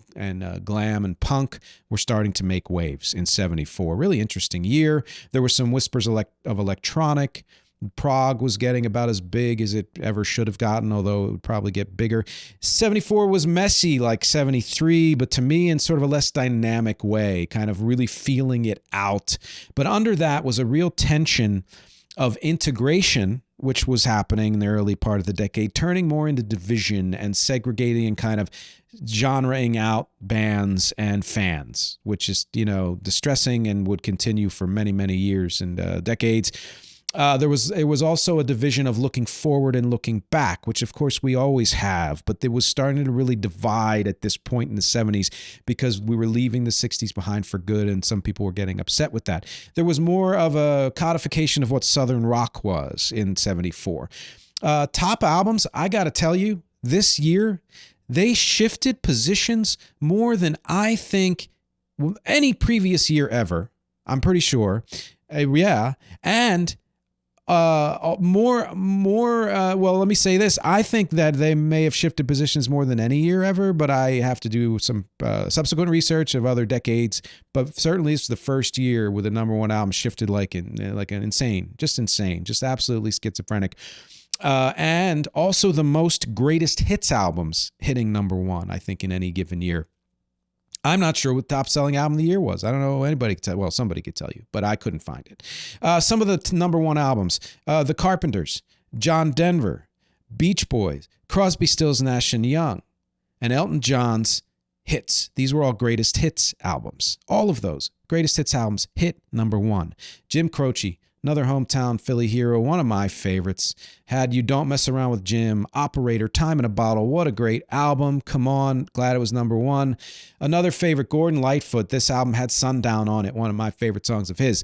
glam and punk were starting to make waves in 74. Really interesting year. There were some whispers of electronic. Prague was getting about as big as it ever should have gotten, although it would probably get bigger. 74 was messy like 73, but to me in sort of a less dynamic way, kind of really feeling it out. But under that was a real tension of integration, which was happening in the early part of the decade, turning more into division and segregating and kind of genreing out bands and fans, which is, distressing and would continue for many, many years and decades. It was also a division of looking forward and looking back, which of course we always have, but it was starting to really divide at this point in the 70s because we were leaving the 60s behind for good, and some people were getting upset with that. There was more of a codification of what Southern rock was in 74. Top albums, I got to tell you, this year, they shifted positions more than I think any previous year ever. I'm pretty sure. Yeah. And well, let me say this. I think that they may have shifted positions more than any year ever, but I have to do some subsequent research of other decades. But certainly it's the first year with the number one album shifted like an insane, just absolutely schizophrenic. And also the most greatest hits albums hitting number one, I think, in any given year. I'm not sure what top selling album of the year was. I don't know. Anybody could tell. Well, somebody could tell you, but I couldn't find it. Some of the number one albums, The Carpenters, John Denver, Beach Boys, Crosby, Stills, Nash & Young, and Elton John's hits. These were all greatest hits albums. All of those greatest hits albums hit number one. Jim Croce, another hometown Philly hero, one of my favorites. Had You Don't Mess Around with Jim, Operator, Time in a Bottle. What a great album. Come on. Glad it was number one. Another favorite, Gordon Lightfoot. This album had Sundown on it, one of my favorite songs of his.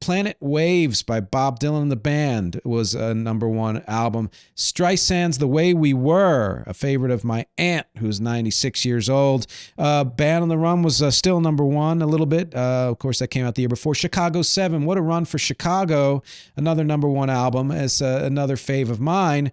Planet Waves by Bob Dylan and the Band was a number one album. Streisand's The Way We Were, a favorite of my aunt, who's 96 years old. Band on the Run was still number one a little bit. Of course, that came out the year before. Chicago 7, what a run for Chicago. Another number one album as another fave of mine.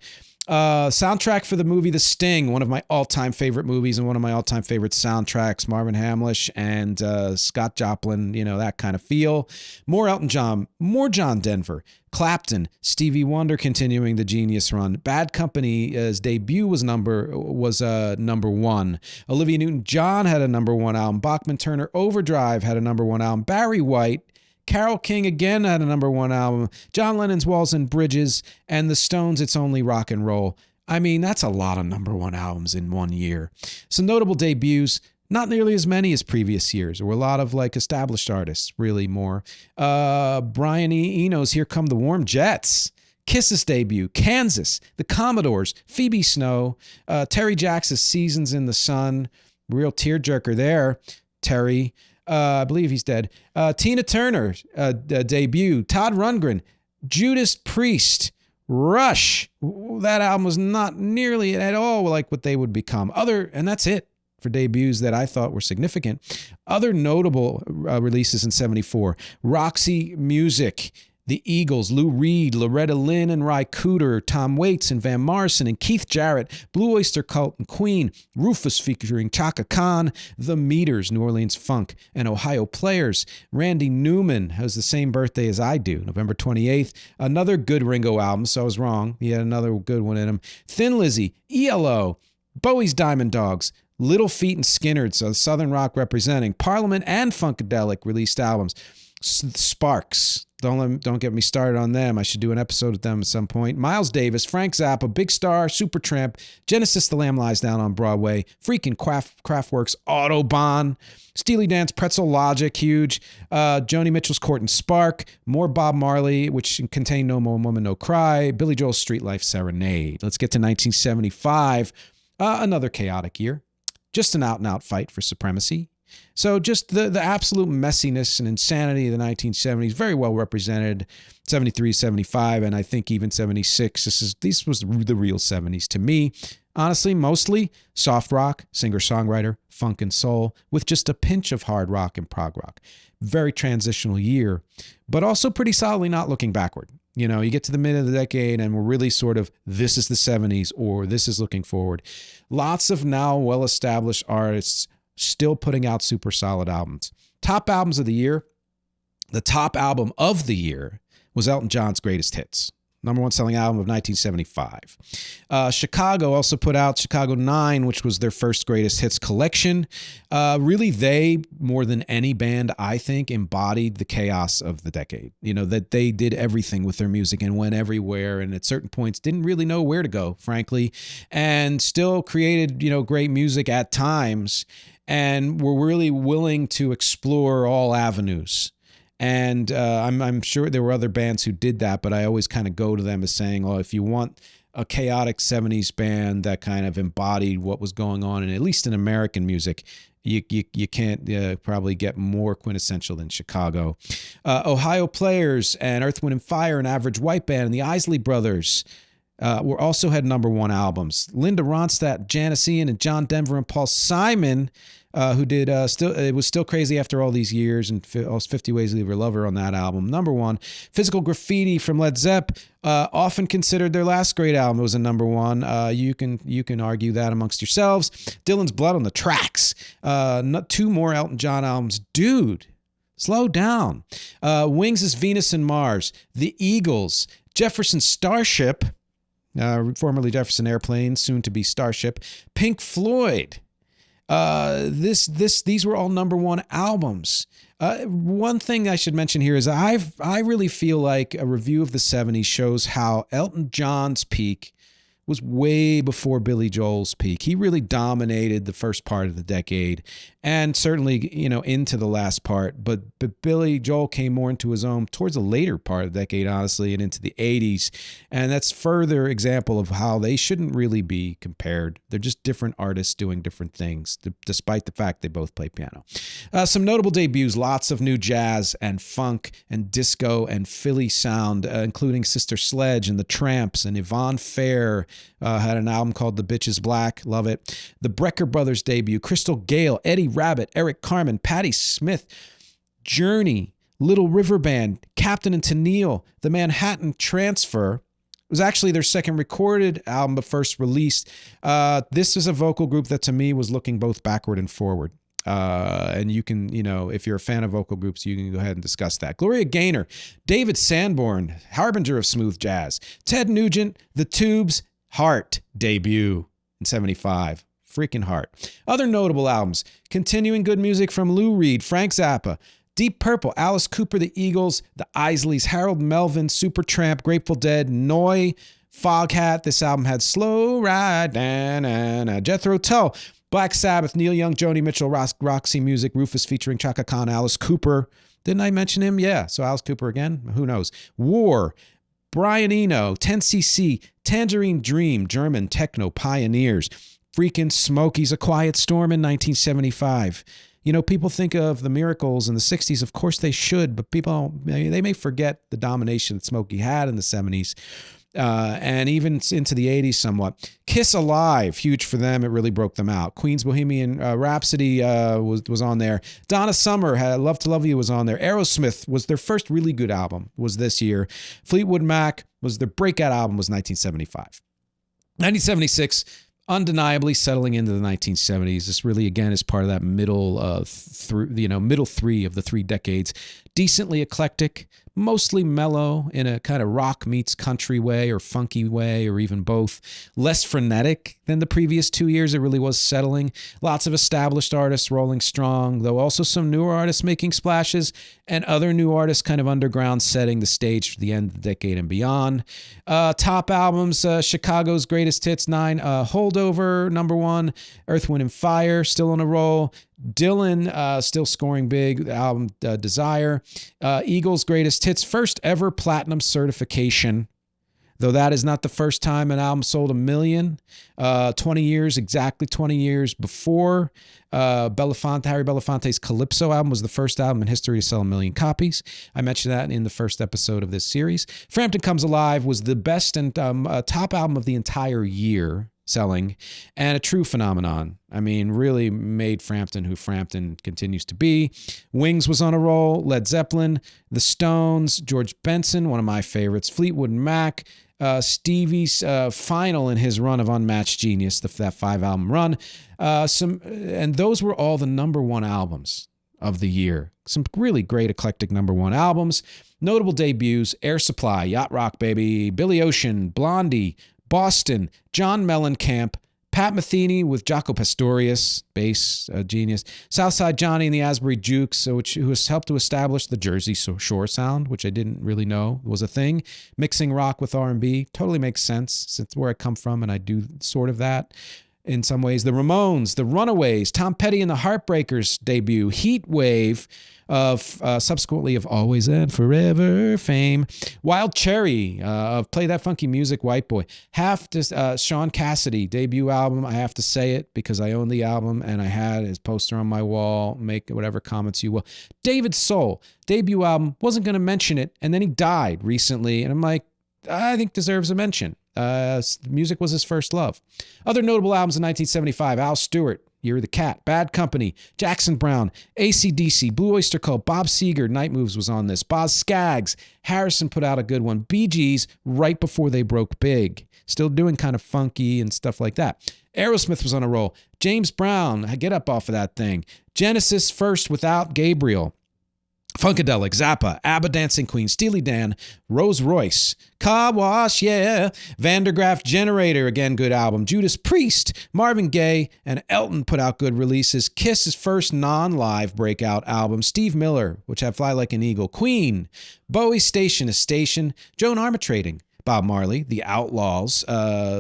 Soundtrack for the movie The Sting, one of my all-time favorite movies and one of my all-time favorite soundtracks. Marvin Hamlish and Scott Joplin, that kind of feel. More Elton John, more John Denver, Clapton, Stevie Wonder continuing the genius run. Bad Company's debut was number one. Olivia Newton-John had a number one album. Bachman Turner Overdrive had a number one album. Barry White, Carole King again had a number one album. John Lennon's Walls and Bridges, and the Stones' It's Only Rock and Roll. I mean, that's a lot of number one albums in 1 year. Some notable debuts, not nearly as many as previous years. There were a lot of established artists, really more. Brian Eno's Here Come the Warm Jets. Kiss's debut, Kansas, The Commodores, Phoebe Snow, Terry Jacks' Seasons in the Sun. Real tearjerker there, Terry. I believe he's dead. Tina Turner debut. Todd Rundgren, Judas Priest, Rush. That album was not nearly at all like what they would become. And that's it for debuts that I thought were significant. Other notable releases in 74. Roxy Music, The Eagles, Lou Reed, Loretta Lynn and Ry Cooder, Tom Waits and Van Morrison and Keith Jarrett, Blue Oyster Cult and Queen, Rufus featuring Chaka Khan, The Meters, New Orleans Funk, and Ohio Players. Randy Newman has the same birthday as I do, November 28th. Another good Ringo album, so I was wrong. He had another good one in him. Thin Lizzy, ELO, Bowie's Diamond Dogs, Little Feat and Skynyrd, so Southern rock representing. Parliament and Funkadelic released albums. Sparks. Don't get me started on them. I should do an episode with them at some point. Miles Davis, Frank Zappa, Big Star, Supertramp, Genesis The Lamb Lies Down on Broadway, freaking Kraftwerk's Autobahn, Steely Dan's Pretzel Logic, huge, Joni Mitchell's Court and Spark, more Bob Marley, which contained No More Woman, No Cry, Billy Joel's Street Life Serenade. Let's get to 1975, another chaotic year. Just an out-and-out fight for supremacy. So just the absolute messiness and insanity of the 1970s, very well represented, 73, 75, and I think even 76. This was the real 70s to me. Honestly, mostly soft rock, singer-songwriter, funk and soul, with just a pinch of hard rock and prog rock. Very transitional year, but also pretty solidly not looking backward. You know, you get to the mid of the decade and we're really sort of, this is the 70s or this is looking forward. Lots of now well-established artists still putting out super solid albums. Top albums of the year. The top album of the year was Elton John's Greatest Hits. Number one selling album of 1975. Chicago also put out Chicago 9, which was their first Greatest Hits collection. Really, they, more than any band, I think, embodied the chaos of the decade. You know, that they did everything with their music and went everywhere, and at certain points didn't really know where to go, frankly, and still created, you know, great music at times, and were really willing to explore all avenues. And I'm sure there were other bands who did that, but I always kind of go to them as saying, oh, if you want a chaotic 70s band that kind of embodied what was going on, and at least in American music, you can't probably get more quintessential than Chicago. Ohio Players and Earth, Wind & Fire and Average White Band and the Isley Brothers were also had number one albums. Linda Ronstadt, Janice Ian, and John Denver and Paul Simon, who did It Was Still Crazy After All These Years and 50 Ways to Leave Your Lover on that album. Number one. Physical Graffiti from Led Zepp, often considered their last great album. It was a number one. You can argue that amongst yourselves. Dylan's Blood on the Tracks. Two more Elton John albums. Dude, slow down. Wings' Venus and Mars. The Eagles. Jefferson Starship, formerly Jefferson Airplane, soon to be Starship. Pink Floyd. These were all number one albums. One thing I should mention here is I really feel like a review of the 70s shows how Elton John's peak was way before Billy Joel's peak. He really dominated the first part of the decade and certainly, you know, into the last part. But Billy Joel came more into his own towards the later part of the decade, honestly, and into the 80s. And that's further example of how they shouldn't really be compared. They're just different artists doing different things, despite the fact they both play piano. Some notable debuts, lots of new jazz and funk and disco and Philly sound, including Sister Sledge and the Tramps and Yvonne Fair. Had an album called The Bitch Is Black. Love it. The Brecker Brothers debut. Crystal Gale, Eddie Rabbit, Eric Carmen, Patti Smith, Journey, Little River Band, Captain and Tennille, The Manhattan Transfer. It was actually their second recorded album, but first released. This is a vocal group that to me was looking both backward and forward. And you can, you know, if you're a fan of vocal groups, you can go ahead and discuss that. Gloria Gaynor, David Sanborn, harbinger of smooth jazz. Ted Nugent, The Tubes, Heart debut in 75. Freaking Heart. Other notable albums, continuing good music from Lou Reed, Frank Zappa, Deep Purple, Alice Cooper, The Eagles, The Isleys, Harold Melvin, Supertramp, Grateful Dead, Noi, Foghat. This album had Slow Ride, Jethro Tull, Black Sabbath, Neil Young, Joni Mitchell, Roxy Music, Rufus featuring Chaka Khan, Alice Cooper. Didn't I mention him? Yeah, so Alice Cooper again? Who knows? War, Brian Eno, 10cc, Tangerine Dream, German techno pioneers, freaking Smokey's A Quiet Storm in 1975. You know, people think of the Miracles in the 60s. Of course they should, but people, they may forget the domination that Smokey had in the 70s. and even into the 80s somewhat. Kiss Alive, huge for them. It really broke them out. Queen's Bohemian Rhapsody was on there. Donna Summer had Love to Love You was on there. Aerosmith was their first really good album, was this year. Fleetwood Mac was their breakout album, was 1975. 1976, undeniably settling into the 1970s. This really, again, is part of that middle three of the 3 decades. Decently eclectic, mostly mellow in a kind of rock meets country way or funky way or even both. Less frenetic than the previous 2 years. It really was settling. Lots of established artists rolling strong, though also some newer artists making splashes and other new artists kind of underground setting the stage for the end of the decade and beyond. Top albums, Chicago's Greatest Hits 9, Holdover, number 1, Earth, Wind & Fire, still on a roll. Dylan still scoring big, the album Desire. Eagles' Greatest Hits, first ever platinum certification, though that is not the first time an album sold 1 million. 20 years, exactly 20 years before. Harry Belafonte's Calypso album was the first album in history to sell 1 million copies. I mentioned that in the first episode of this series. Frampton Comes Alive was the best and top album of the entire year selling, and a true phenomenon. I mean, really made Frampton who Frampton continues to be. Wings was on a roll, Led Zeppelin, The Stones, George Benson, one of my favorites, Fleetwood Mac, Stevie's final in his run of Unmatched Genius, that 5-album run. And those were all the number 1 albums of the year. Some really great eclectic number 1 albums. Notable debuts, Air Supply, Yacht Rock Baby, Billy Ocean, Blondie, Boston, John Mellencamp, Pat Metheny with Jaco Pastorius, bass genius, Southside Johnny and the Asbury Jukes, who has helped to establish the Jersey Shore sound, which I didn't really know was a thing. Mixing rock with R&B totally makes sense since where I come from, and I do sort of that in some ways. The Ramones, the Runaways, Tom Petty and the Heartbreakers debut, Heat Wave, of subsequently of Always and Forever fame. Wild Cherry of Play That Funky Music, White Boy. Sean Cassidy debut album. I have to say it because I own the album and I had his poster on my wall. Make whatever comments you will. David Soul debut album. Wasn't going to mention it, and then he died recently, and I'm like, I think deserves a mention. Music was his first love. Other notable albums in 1975, Al Stewart, You're the Cat, Bad Company, Jackson Browne, AC/DC, Blue Oyster Cult, Bob Seger, Night Moves was on this, Boz Scaggs, Harrison put out a good one, Bee Gees right before they broke big, still doing kind of funky and stuff like that. Aerosmith was on a roll, James Brown, get up off of that thing, Genesis first without Gabriel, Funkadelic, Zappa, ABBA, Dancing Queen, Steely Dan, Rose Royce, Car Wash, yeah, Vandergraaf Generator, again, good album, Judas Priest, Marvin Gaye, and Elton put out good releases, Kiss's first non-live breakout album, Steve Miller, which had Fly Like an Eagle, Queen, Bowie's Station is Station, Joan Armatrading, Bob Marley, The Outlaws,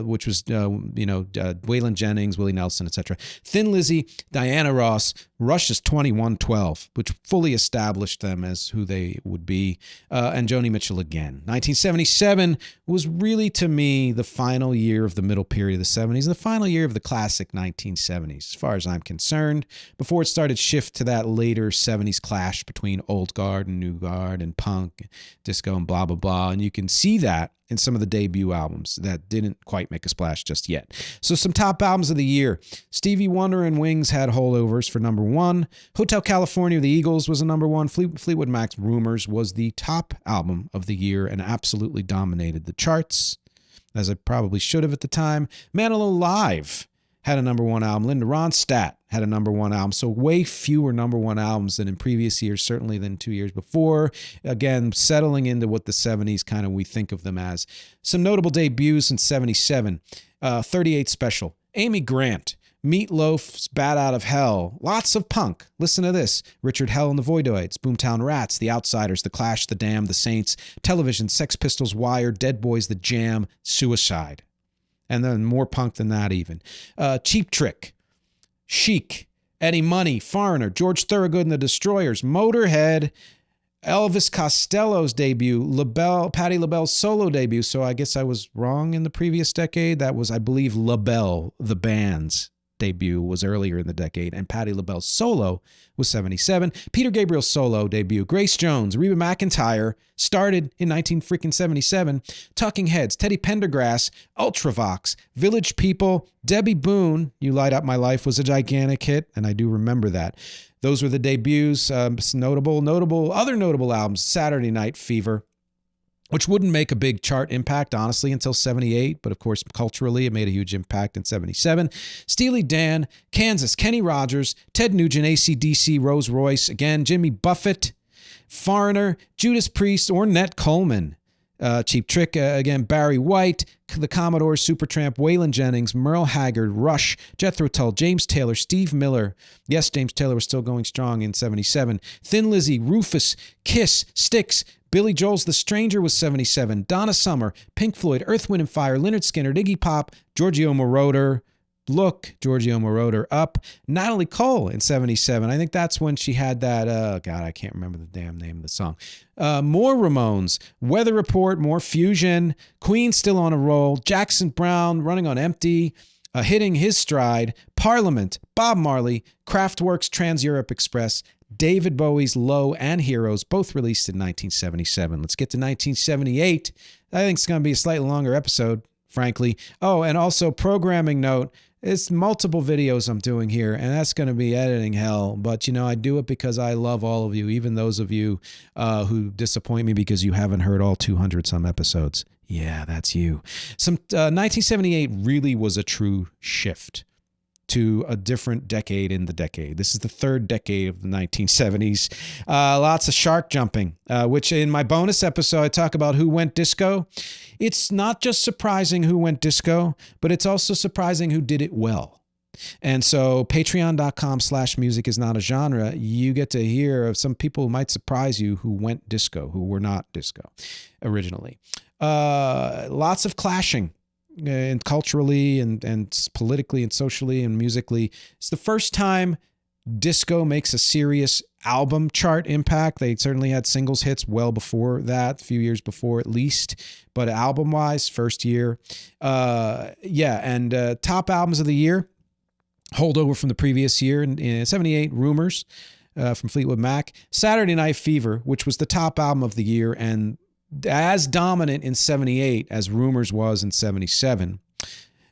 which was, Waylon Jennings, Willie Nelson, etc. Thin Lizzy, Diana Ross, Rush's 2112, which fully established them as who they would be, and Joni Mitchell again. 1977 was really, to me, the final year of the middle period of the 70s, and the final year of the classic 1970s, as far as I'm concerned, before it started shift to that later 70s clash between old guard and new guard and punk, disco, and blah, blah, blah, and you can see that in some of the debut albums that didn't quite make a splash just yet. So some top albums of the year. Stevie Wonder and Wings had holdovers for number 1. Hotel California, the Eagles was a number 1. Fleetwood Mac's Rumors was the top album of the year and absolutely dominated the charts, as I probably should have at the time. Manilow Live had a number 1 album. Linda Ronstadt had a number 1 album. So way fewer number 1 albums than in previous years, certainly than 2 years before. Again, settling into what the 70s kind of we think of them as. Some notable debuts in 77. 38 Special. Amy Grant. Meatloaf's Bat Out of Hell. Lots of punk. Listen to this. Richard Hell and the Voidoids. Boomtown Rats. The Outsiders. The Clash. The Damned. The Saints. Television. Sex Pistols. Wire. Dead Boys. The Jam. Suicide. And then more punk than that even. Cheap Trick, Chic, Eddie Money, Foreigner, George Thorogood and the Destroyers, Motorhead, Elvis Costello's debut, Patti LaBelle's solo debut. So I guess I was wrong in the previous decade. That was, I believe, LaBelle, the band's debut was earlier in the decade, and Patti LaBelle's solo was 77. Peter Gabriel's solo debut, Grace Jones, Reba McEntire, started in 1977. Talking Heads, Teddy Pendergrass, Ultravox, Village People, Debbie Boone, You Light Up My Life was a gigantic hit, and I do remember that. Those were the debuts. Other notable albums, Saturday Night Fever, which wouldn't make a big chart impact, honestly, until 78. But of course, culturally, it made a huge impact in 77. Steely Dan, Kansas, Kenny Rogers, Ted Nugent, AC/DC, Rose Royce, again, Jimmy Buffett, Foreigner, Judas Priest, Ornette Coleman, Cheap Trick, again, Barry White, the Commodores, Supertramp, Waylon Jennings, Merle Haggard, Rush, Jethro Tull, James Taylor, Steve Miller. Yes, James Taylor was still going strong in 77. Thin Lizzy, Rufus, Kiss, Styx, Billy Joel's The Stranger was 77. Donna Summer, Pink Floyd, Earth, Wind & Fire, Lynyrd Skynyrd, Iggy Pop, Giorgio Moroder, Giorgio Moroder, Up, Natalie Cole in 77. I think that's when she had that, I can't remember the damn name of the song. More Ramones, Weather Report, more Fusion, Queen still on a roll, Jackson Browne, Running on Empty, hitting his stride, Parliament, Bob Marley, Kraftwerk's Trans-Europe Express, David Bowie's Low and Heroes, both released in 1977. Let's get to 1978. I think it's going to be a slightly longer episode, frankly. Oh, and also programming note, it's multiple videos I'm doing here, and that's going to be editing hell. But, I do it because I love all of you, even those of you who disappoint me because you haven't heard all 200-some episodes. Yeah, that's you. 1978 really was a true shift to a different decade in the decade. This is the third decade of the 1970s. Lots of shark jumping, which in my bonus episode, I talk about who went disco. It's not just surprising who went disco, but it's also surprising who did it well. And so patreon.com/music is not a genre. You get to hear of some people who might surprise you who went disco, who were not disco originally. Lots of clashing. And culturally and politically and socially and musically. It's the first time disco makes a serious album chart impact. They certainly had singles hits well before that, a few years before at least, but album-wise, first year. And top albums of the year, holdover from the previous year. In 78, Rumors from Fleetwood Mac. Saturday Night Fever, which was the top album of the year and as dominant in 78 as Rumors was in 77.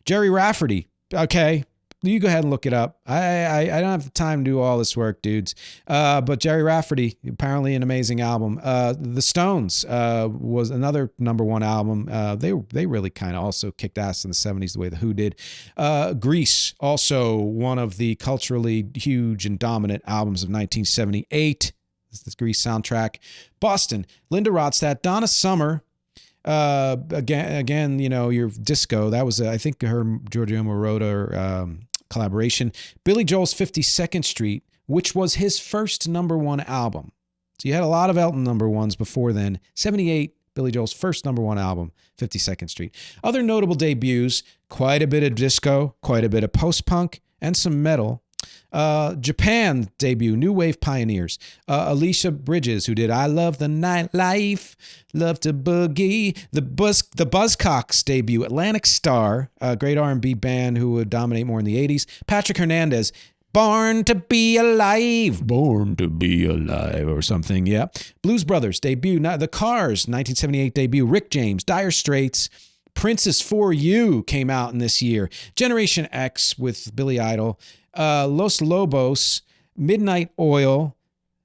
Jerry Rafferty. Okay, you go ahead and look it up. I don't have the time to do all this work, dudes. But Jerry Rafferty, apparently an amazing album. The Stones was another #1 album. They really kind of also kicked ass in the 70s the way The Who did. Grease, also one of the culturally huge and dominant albums of 1978. This Grease soundtrack. Boston, Linda Ronstadt, Donna Summer. Again, your disco. That was, I think, her Giorgio Moroder collaboration. Billy Joel's 52nd Street, which was his first #1 album. So you had a lot of Elton #1s before then. 78, Billy Joel's first #1 album, 52nd Street. Other notable debuts, quite a bit of disco, quite a bit of post-punk, and some metal. Japan debut, New Wave Pioneers. Alicia Bridges, who did I Love the Nightlife, Love to Boogie. The Buzzcocks debut, Atlantic Star, a great R&B band who would dominate more in the 80s. Patrick Hernandez, Born to Be Alive, or something, yeah. Blues Brothers debut, The Cars, 1978 debut. Rick James, Dire Straits. Prince's For You came out in this year. Generation X with Billy Idol. Los Lobos, Midnight Oil,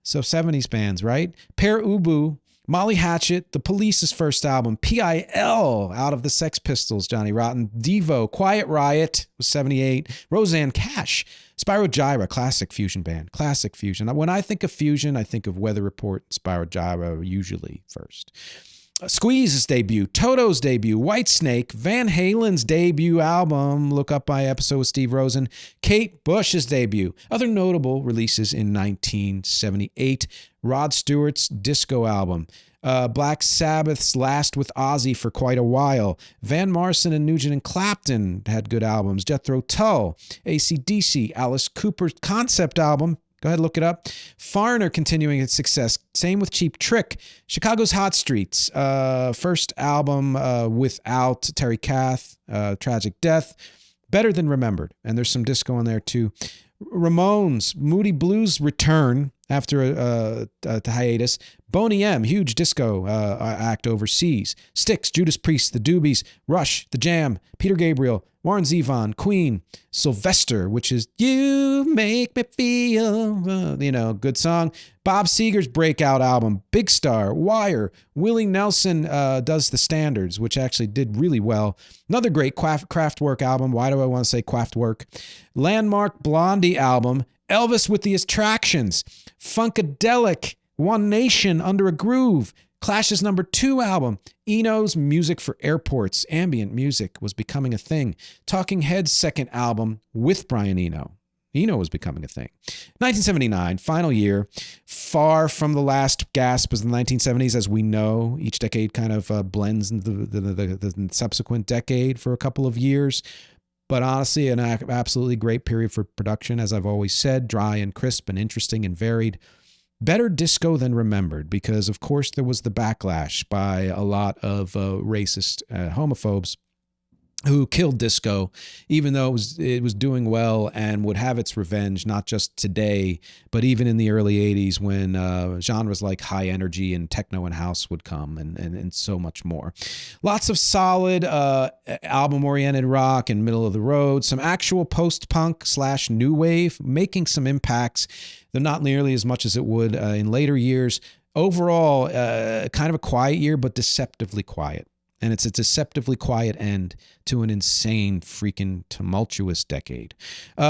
so 70s bands, right? Pere Ubu, Molly Hatchet, The Police's first album, P.I.L., out of the Sex Pistols, Johnny Rotten, Devo, Quiet Riot, was 78, Roseanne Cash, Spyro Gyra, classic fusion band, classic fusion. When I think of fusion, I think of Weather Report, Spyro Gyra usually first. Squeeze's debut, Toto's debut, Whitesnake, Van Halen's debut album, look up my episode with Steve Rosen, Kate Bush's debut. Other notable releases in 1978, Rod Stewart's disco album, Black Sabbath's Last with Ozzy for quite a while, Van Morrison and Nugent and Clapton had good albums, Jethro Tull, AC/DC, Alice Cooper's concept album, go ahead, look it up. Foreigner continuing its success. Same with Cheap Trick. Chicago's Hot Streets. First album without Terry Kath, Tragic Death. Better Than Remembered. And there's some disco on there too. Ramones, Moody Blues return after a hiatus. Boney M, huge disco act overseas. Styx, Judas Priest, The Doobies, Rush, The Jam, Peter Gabriel, Warren Zevon, Queen, Sylvester, which is You Make Me Feel, good song. Bob Seger's breakout album, Big Star, Wire. Willie Nelson does The Standards, which actually did really well. Another great Kraftwerk album. Why do I want to say Kraftwerk? Landmark Blondie album. Elvis with the Attractions. Funkadelic, One Nation, Under a Groove. Clash's #2 album. Eno's Music for Airports. Ambient music was becoming a thing. Talking Heads' second album with Brian Eno. Eno was becoming a thing. 1979, final year. Far from the last gasp as the 1970s, as we know. Each decade kind of blends into the subsequent decade for a couple of years. But honestly, an absolutely great period for production, as I've always said. Dry and crisp and interesting and varied. Better disco than remembered, because, of course, there was the backlash by a lot of racist homophobes who killed disco, even though it was doing well and would have its revenge, not just today, but even in the early 80s when genres like high energy and techno and house would come and so much more. Lots of solid album-oriented rock and middle of the road, some actual post-punk / new wave, making some impacts, though not nearly as much as it would in later years. Overall, kind of a quiet year, but deceptively quiet. And it's a deceptively quiet end to an insane, freaking tumultuous decade.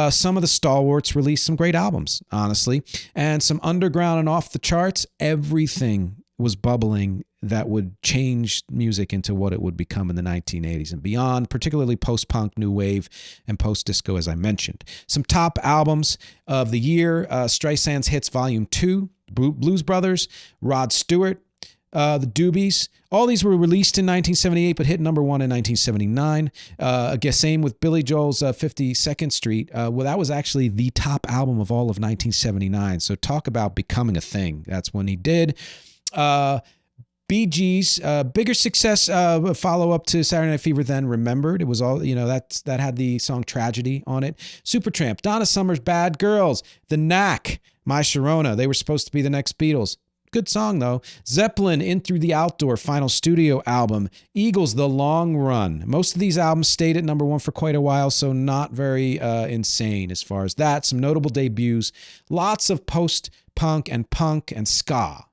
Some of the stalwarts released some great albums, honestly, and some underground and off the charts. Everything was bubbling that would change music into what it would become in the 1980s and beyond, particularly post-punk, new wave, and post-disco, as I mentioned. Some top albums of the year: Streisand's Hits Volume 2, Blues Brothers, Rod Stewart, The Doobies. All these were released in 1978, but hit #1 in 1979. I guess same with Billy Joel's 52nd Street. Well, that was actually the top album of all of 1979. So talk about becoming a thing. That's when he did. Bee Gees, bigger success, follow-up to Saturday Night Fever than Remembered. It was all, that had the song Tragedy on it. Supertramp, Donna Summer's Bad Girls, The Knack, My Sharona. They were supposed to be the next Beatles. Good song, though. Zeppelin, In Through the Outdoor, final studio album. Eagles, The Long Run. Most of these albums stayed at #1 for quite a while, so not very insane as far as that. Some notable debuts. Lots of post-punk and ska.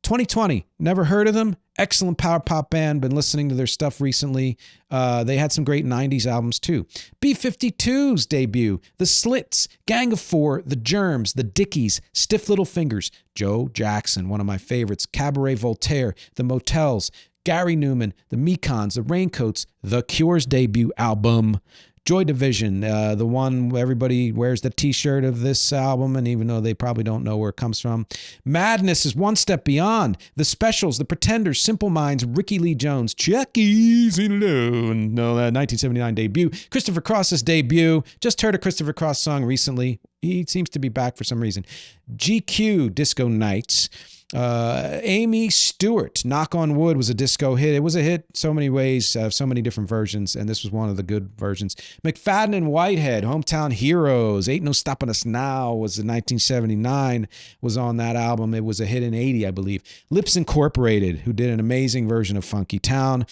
2020, never heard of them. Excellent power pop band. Been listening to their stuff recently. They had some great 90s albums too. B-52's debut, The Slits, Gang of Four, The Germs, The Dickies, Stiff Little Fingers, Joe Jackson, one of my favorites, Cabaret Voltaire, The Motels, Gary Newman, The Mekons, The Raincoats, The Cure's debut album, Joy Division, the one where everybody wears the t-shirt of this album, and even though they probably don't know where it comes from. Madness is One Step Beyond. The Specials, The Pretenders, Simple Minds, Ricky Lee Jones, Chuck Easy Low, no, 1979 debut. Christopher Cross's debut. Just heard a Christopher Cross song recently. He seems to be back for some reason. GQ, Disco Nights. Amy Stewart, Knock on Wood, was a disco hit. It was a hit so many ways, so many different versions, and this was one of the good versions. McFadden and Whitehead, Hometown Heroes, Ain't No Stopping Us Now was in 1979, was on that album. It was a hit in 80, I believe. Lips Incorporated, who did an amazing version of Funky Town.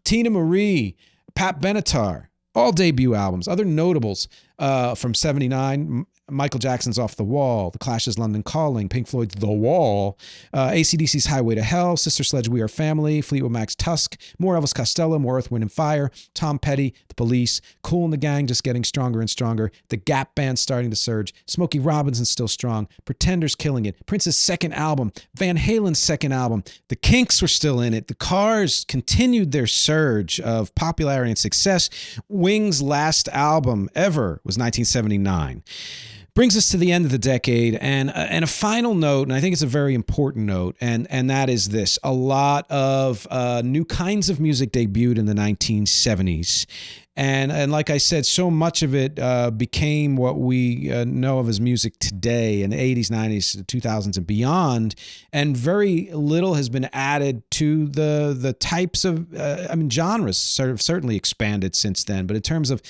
Tina Marie, Pat Benatar, all debut albums. Other notables from 79, Michael Jackson's Off the Wall, The Clash's London Calling, Pink Floyd's The Wall, AC/DC's Highway to Hell, Sister Sledge We Are Family, Fleetwood Mac's Tusk, more Elvis Costello, more Earth, Wind and Fire, Tom Petty, The Police, Kool and the Gang just getting stronger and stronger, The Gap Band starting to surge, Smokey Robinson still strong, Pretenders killing it, Prince's second album, Van Halen's second album, The Kinks were still in it, The Cars continued their surge of popularity and success. Wings' last album ever was 1979. Brings us to the end of the decade, and a final note, and I think it's a very important note, and that is this. A lot of new kinds of music debuted in the 1970s. And like I said, so much of it became what we know of as music today in the 80s, 90s, 2000s, and beyond. And very little has been added to the types of, genres sort of certainly expanded since then. But in terms of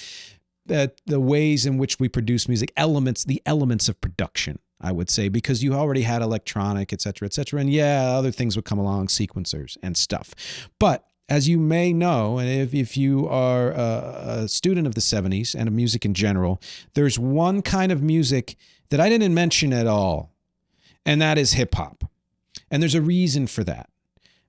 the ways in which we produce music, the elements of production, I would say, because you already had electronic, et cetera, and yeah, other things would come along, sequencers and stuff. But as you may know, and if you are a student of the 70s and of music in general, there's one kind of music that I didn't mention at all, and that is hip hop. And there's a reason for that.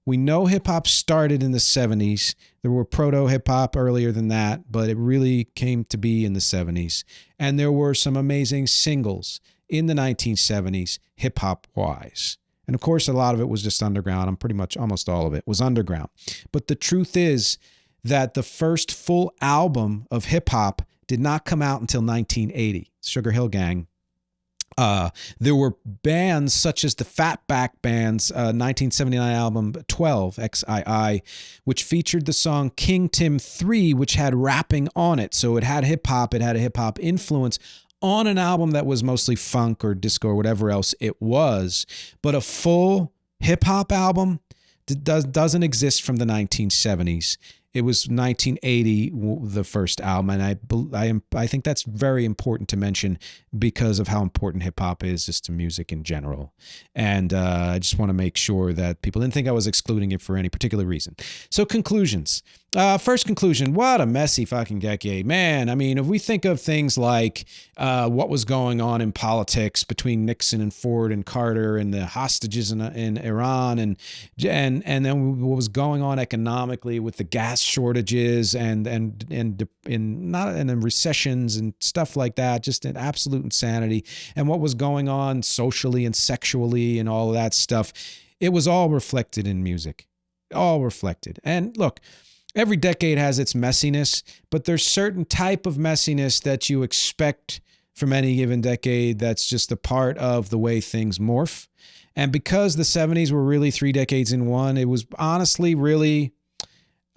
We know hip hop started in the 70s. There were proto hip hop earlier than that, but it really came to be in the 70s. And there were some amazing singles in the 1970s, hip hop wise. And of course, a lot of it was just underground. I'm pretty much almost all of it was underground. But the truth is that the first full album of hip hop did not come out until 1980, Sugar Hill Gang. There were bands such as the Fatback Band's 1979 album 12, XII, which featured the song King Tim 3, which had rapping on it. So it had hip hop, it had a hip hop influence on an album that was mostly funk or disco or whatever else it was. But a full hip hop album doesn't exist from the 1970s. It was 1980, the first album, and I think that's very important to mention because of how important hip hop is just to music in general. And I just want to make sure that people didn't think I was excluding it for any particular reason. So conclusions. First conclusion, what a messy fucking decade. Man, I mean, if we think of things like what was going on in politics between Nixon and Ford and Carter and the hostages in Iran and then what was going on economically with the gas shortages and recessions and stuff like that, just an absolute insanity, and what was going on socially and sexually and all of that stuff, it was all reflected in music. All reflected. And look, every decade has its messiness, but there's certain type of messiness that you expect from any given decade that's just a part of the way things morph. And because the 70s were really 3 decades in one, it was honestly really,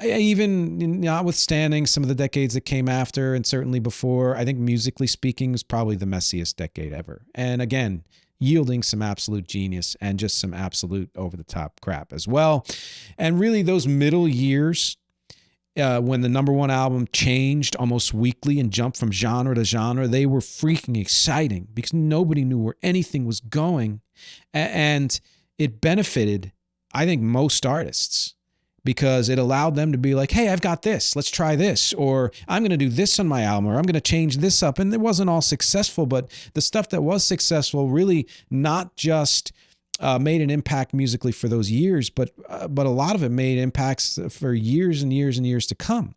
even notwithstanding some of the decades that came after and certainly before, I think musically speaking was probably the messiest decade ever. And again, yielding some absolute genius and just some absolute over-the-top crap as well. And really those middle years, when the number one album changed almost weekly and jumped from genre to genre, they were freaking exciting because nobody knew where anything was going. And it benefited, I think, most artists because it allowed them to be like, hey, I've got this, let's try this, or I'm going to do this on my album, or I'm going to change this up. And it wasn't all successful, but the stuff that was successful really not just made an impact musically for those years, but a lot of it made impacts for years and years and years to come.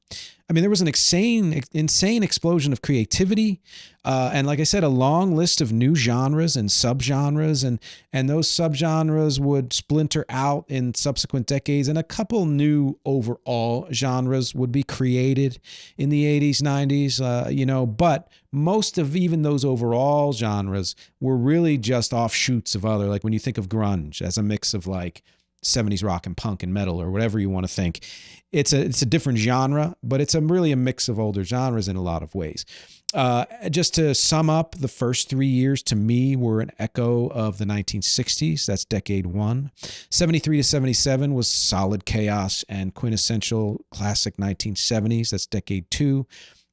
I mean, there was an insane explosion of creativity, and like I said, a long list of new genres and subgenres, and those subgenres would splinter out in subsequent decades, and a couple new overall genres would be created in the 80s, 90s, but most of even those overall genres were really just offshoots of other, like when you think of grunge as a mix of like 70s rock and punk and metal or whatever you want to think. It's a different genre, but it's really a mix of older genres in a lot of ways. Just to sum up, the first 3 years to me were an echo of the 1960s. That's decade one. 73 to 77 was solid chaos and quintessential classic 1970s. That's decade two.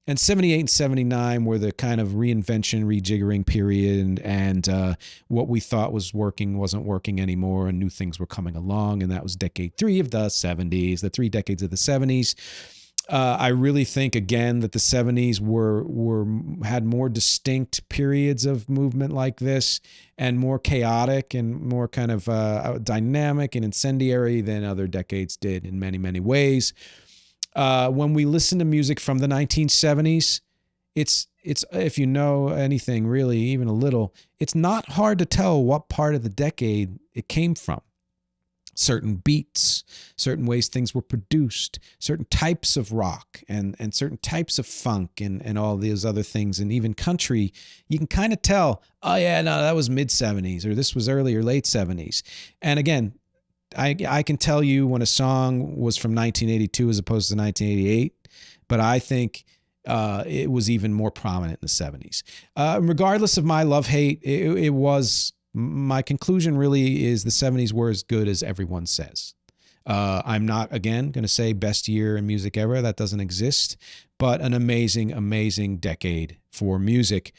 And 78 and 79 were the kind of reinvention, rejiggering period, and what we thought was working wasn't working anymore, and new things were coming along, and that was decade three of the 70s, the 3 decades of the 70s. I really think, again, that the 70s had more distinct periods of movement like this and more chaotic and more kind of dynamic and incendiary than other decades did in many, many ways. When we listen to music from the 1970s, it's if you know anything really, even a little, it's not hard to tell what part of the decade it came from. Certain beats, certain ways things were produced, certain types of rock and certain types of funk and all these other things, and even country, you can kind of tell, oh yeah, no, that was mid-70s or this was early or late 70s. And again, I can tell you when a song was from 1982 as opposed to 1988, but I think it was even more prominent in the 70s. Regardless of my love-hate, it was, my conclusion really is the 70s were as good as everyone says. I'm not, again, going to say best year in music ever. That doesn't exist, but an amazing, amazing decade for music.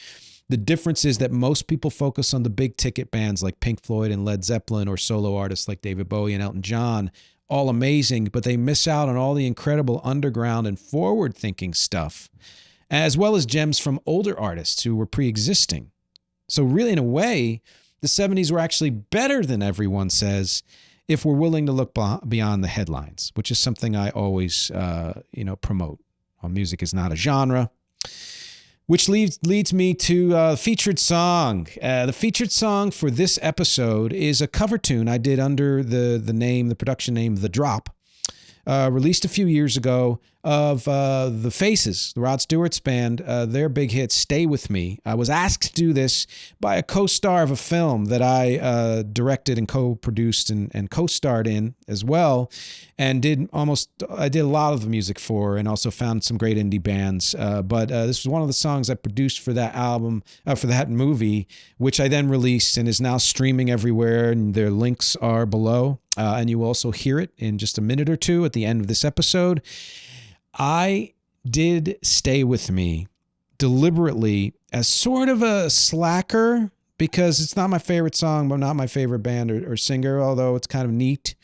The difference is that most people focus on the big ticket bands like Pink Floyd and Led Zeppelin, or solo artists like David Bowie and Elton John, all amazing, but they miss out on all the incredible underground and forward-thinking stuff, as well as gems from older artists who were pre-existing. So really, in a way, the 70s were actually better than everyone says, if we're willing to look beyond the headlines, which is something I always promote. Well, music is not a genre. Which leads me to featured song. The featured song for this episode is a cover tune I did under the production name The Drop, released a few years ago, of the Faces, the Rod Stewart's band, their big hit, Stay With Me. I was asked to do this by a co-star of a film that I directed and co-produced and co-starred in as well, and I did a lot of the music for, and also found some great indie bands. But this was one of the songs I produced for that album, for that movie, which I then released and is now streaming everywhere, and their links are below. And you will also hear it in just a minute or two at the end of this episode. I did Stay With Me deliberately as sort of a slacker, because it's not my favorite song, but not my favorite band or singer, although it's kind of neat.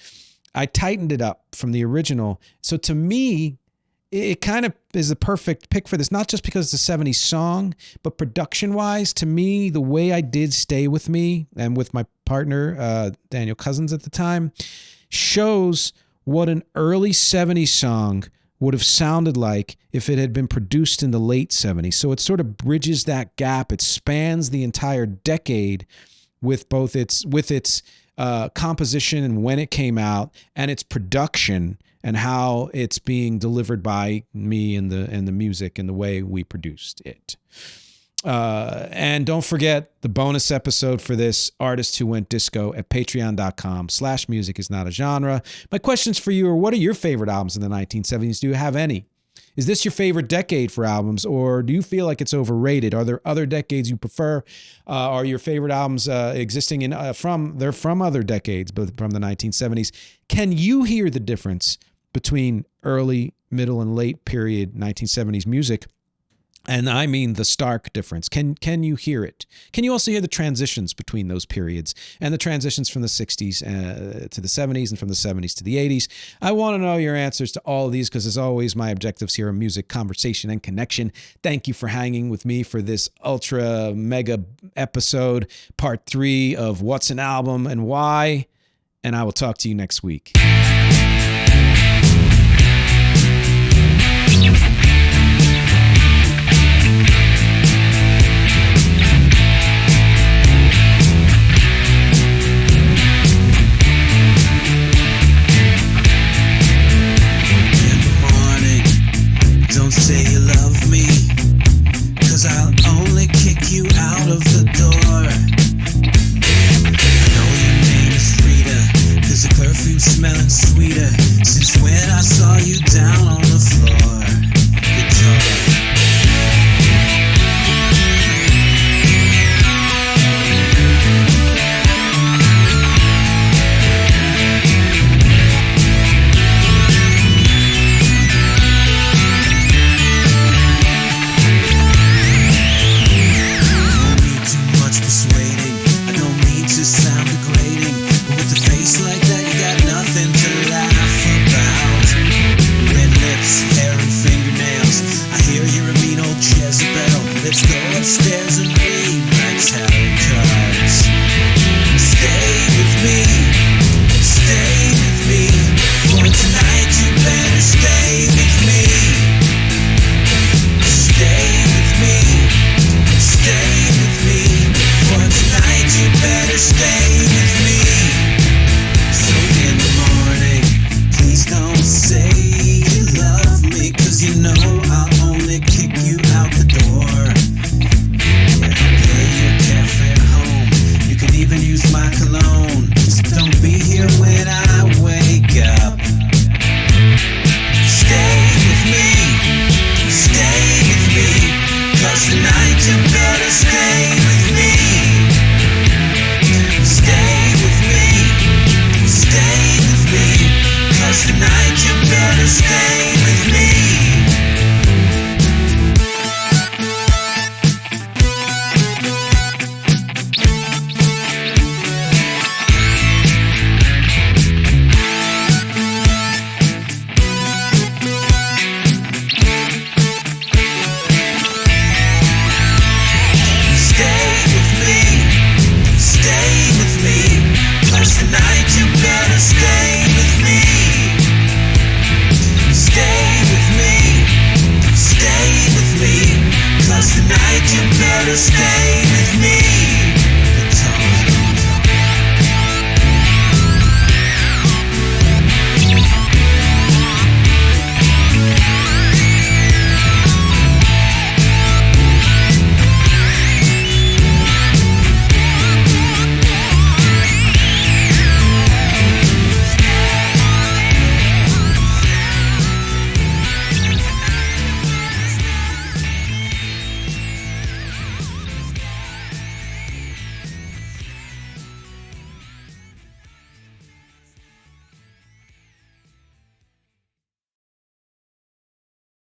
I tightened it up from the original. So to me, it kind of is the perfect pick for this, not just because it's a 70s song, but production-wise, to me, the way I did Stay With Me, and with my partner, Daniel Cousins at the time, shows what an early 70s song would have sounded like if it had been produced in the late 70s. So it sort of bridges that gap. It spans the entire decade with both its composition and when it came out, and its production and how it's being delivered by me and the music and the way we produced it. And don't forget the bonus episode for this, Artists Who Went Disco, at patreon.com/music is not a genre. My questions for you are, what are your favorite albums in the 1970s? Do you have any? Is this your favorite decade for albums, or do you feel like it's overrated? Are there other decades you prefer? Are your favorite albums existing they're from other decades, but from the 1970s? Can you hear the difference between early, middle, and late period 1970s music? And I mean the stark difference. Can you hear it? Can you also hear the transitions between those periods, and the transitions from the 60s to the 70s, and from the 70s to the 80s? I want to know your answers to all of these, because as always, my objectives here are music, conversation, and connection. Thank you for hanging with me for this ultra mega episode, part 3 of What's an Album and Why, and I will talk to you next week. Don't say you love me, 'cause I'll only kick you out of the door. I know your name is Rita, 'cause the perfume's smelling sweeter since when I saw you down on the floor. Guitar. Upstairs and read my tarot cards. Stay with me, for tonight you better stay with me. Stay with me, for tonight you better stay with me. So in the morning, please don't say you love me, 'cause you know I'll only kick you out the door. Even use my cologne. Just don't be here when I wake up. Stay with me, 'cause tonight you better stay with me. Stay with me, wanna stay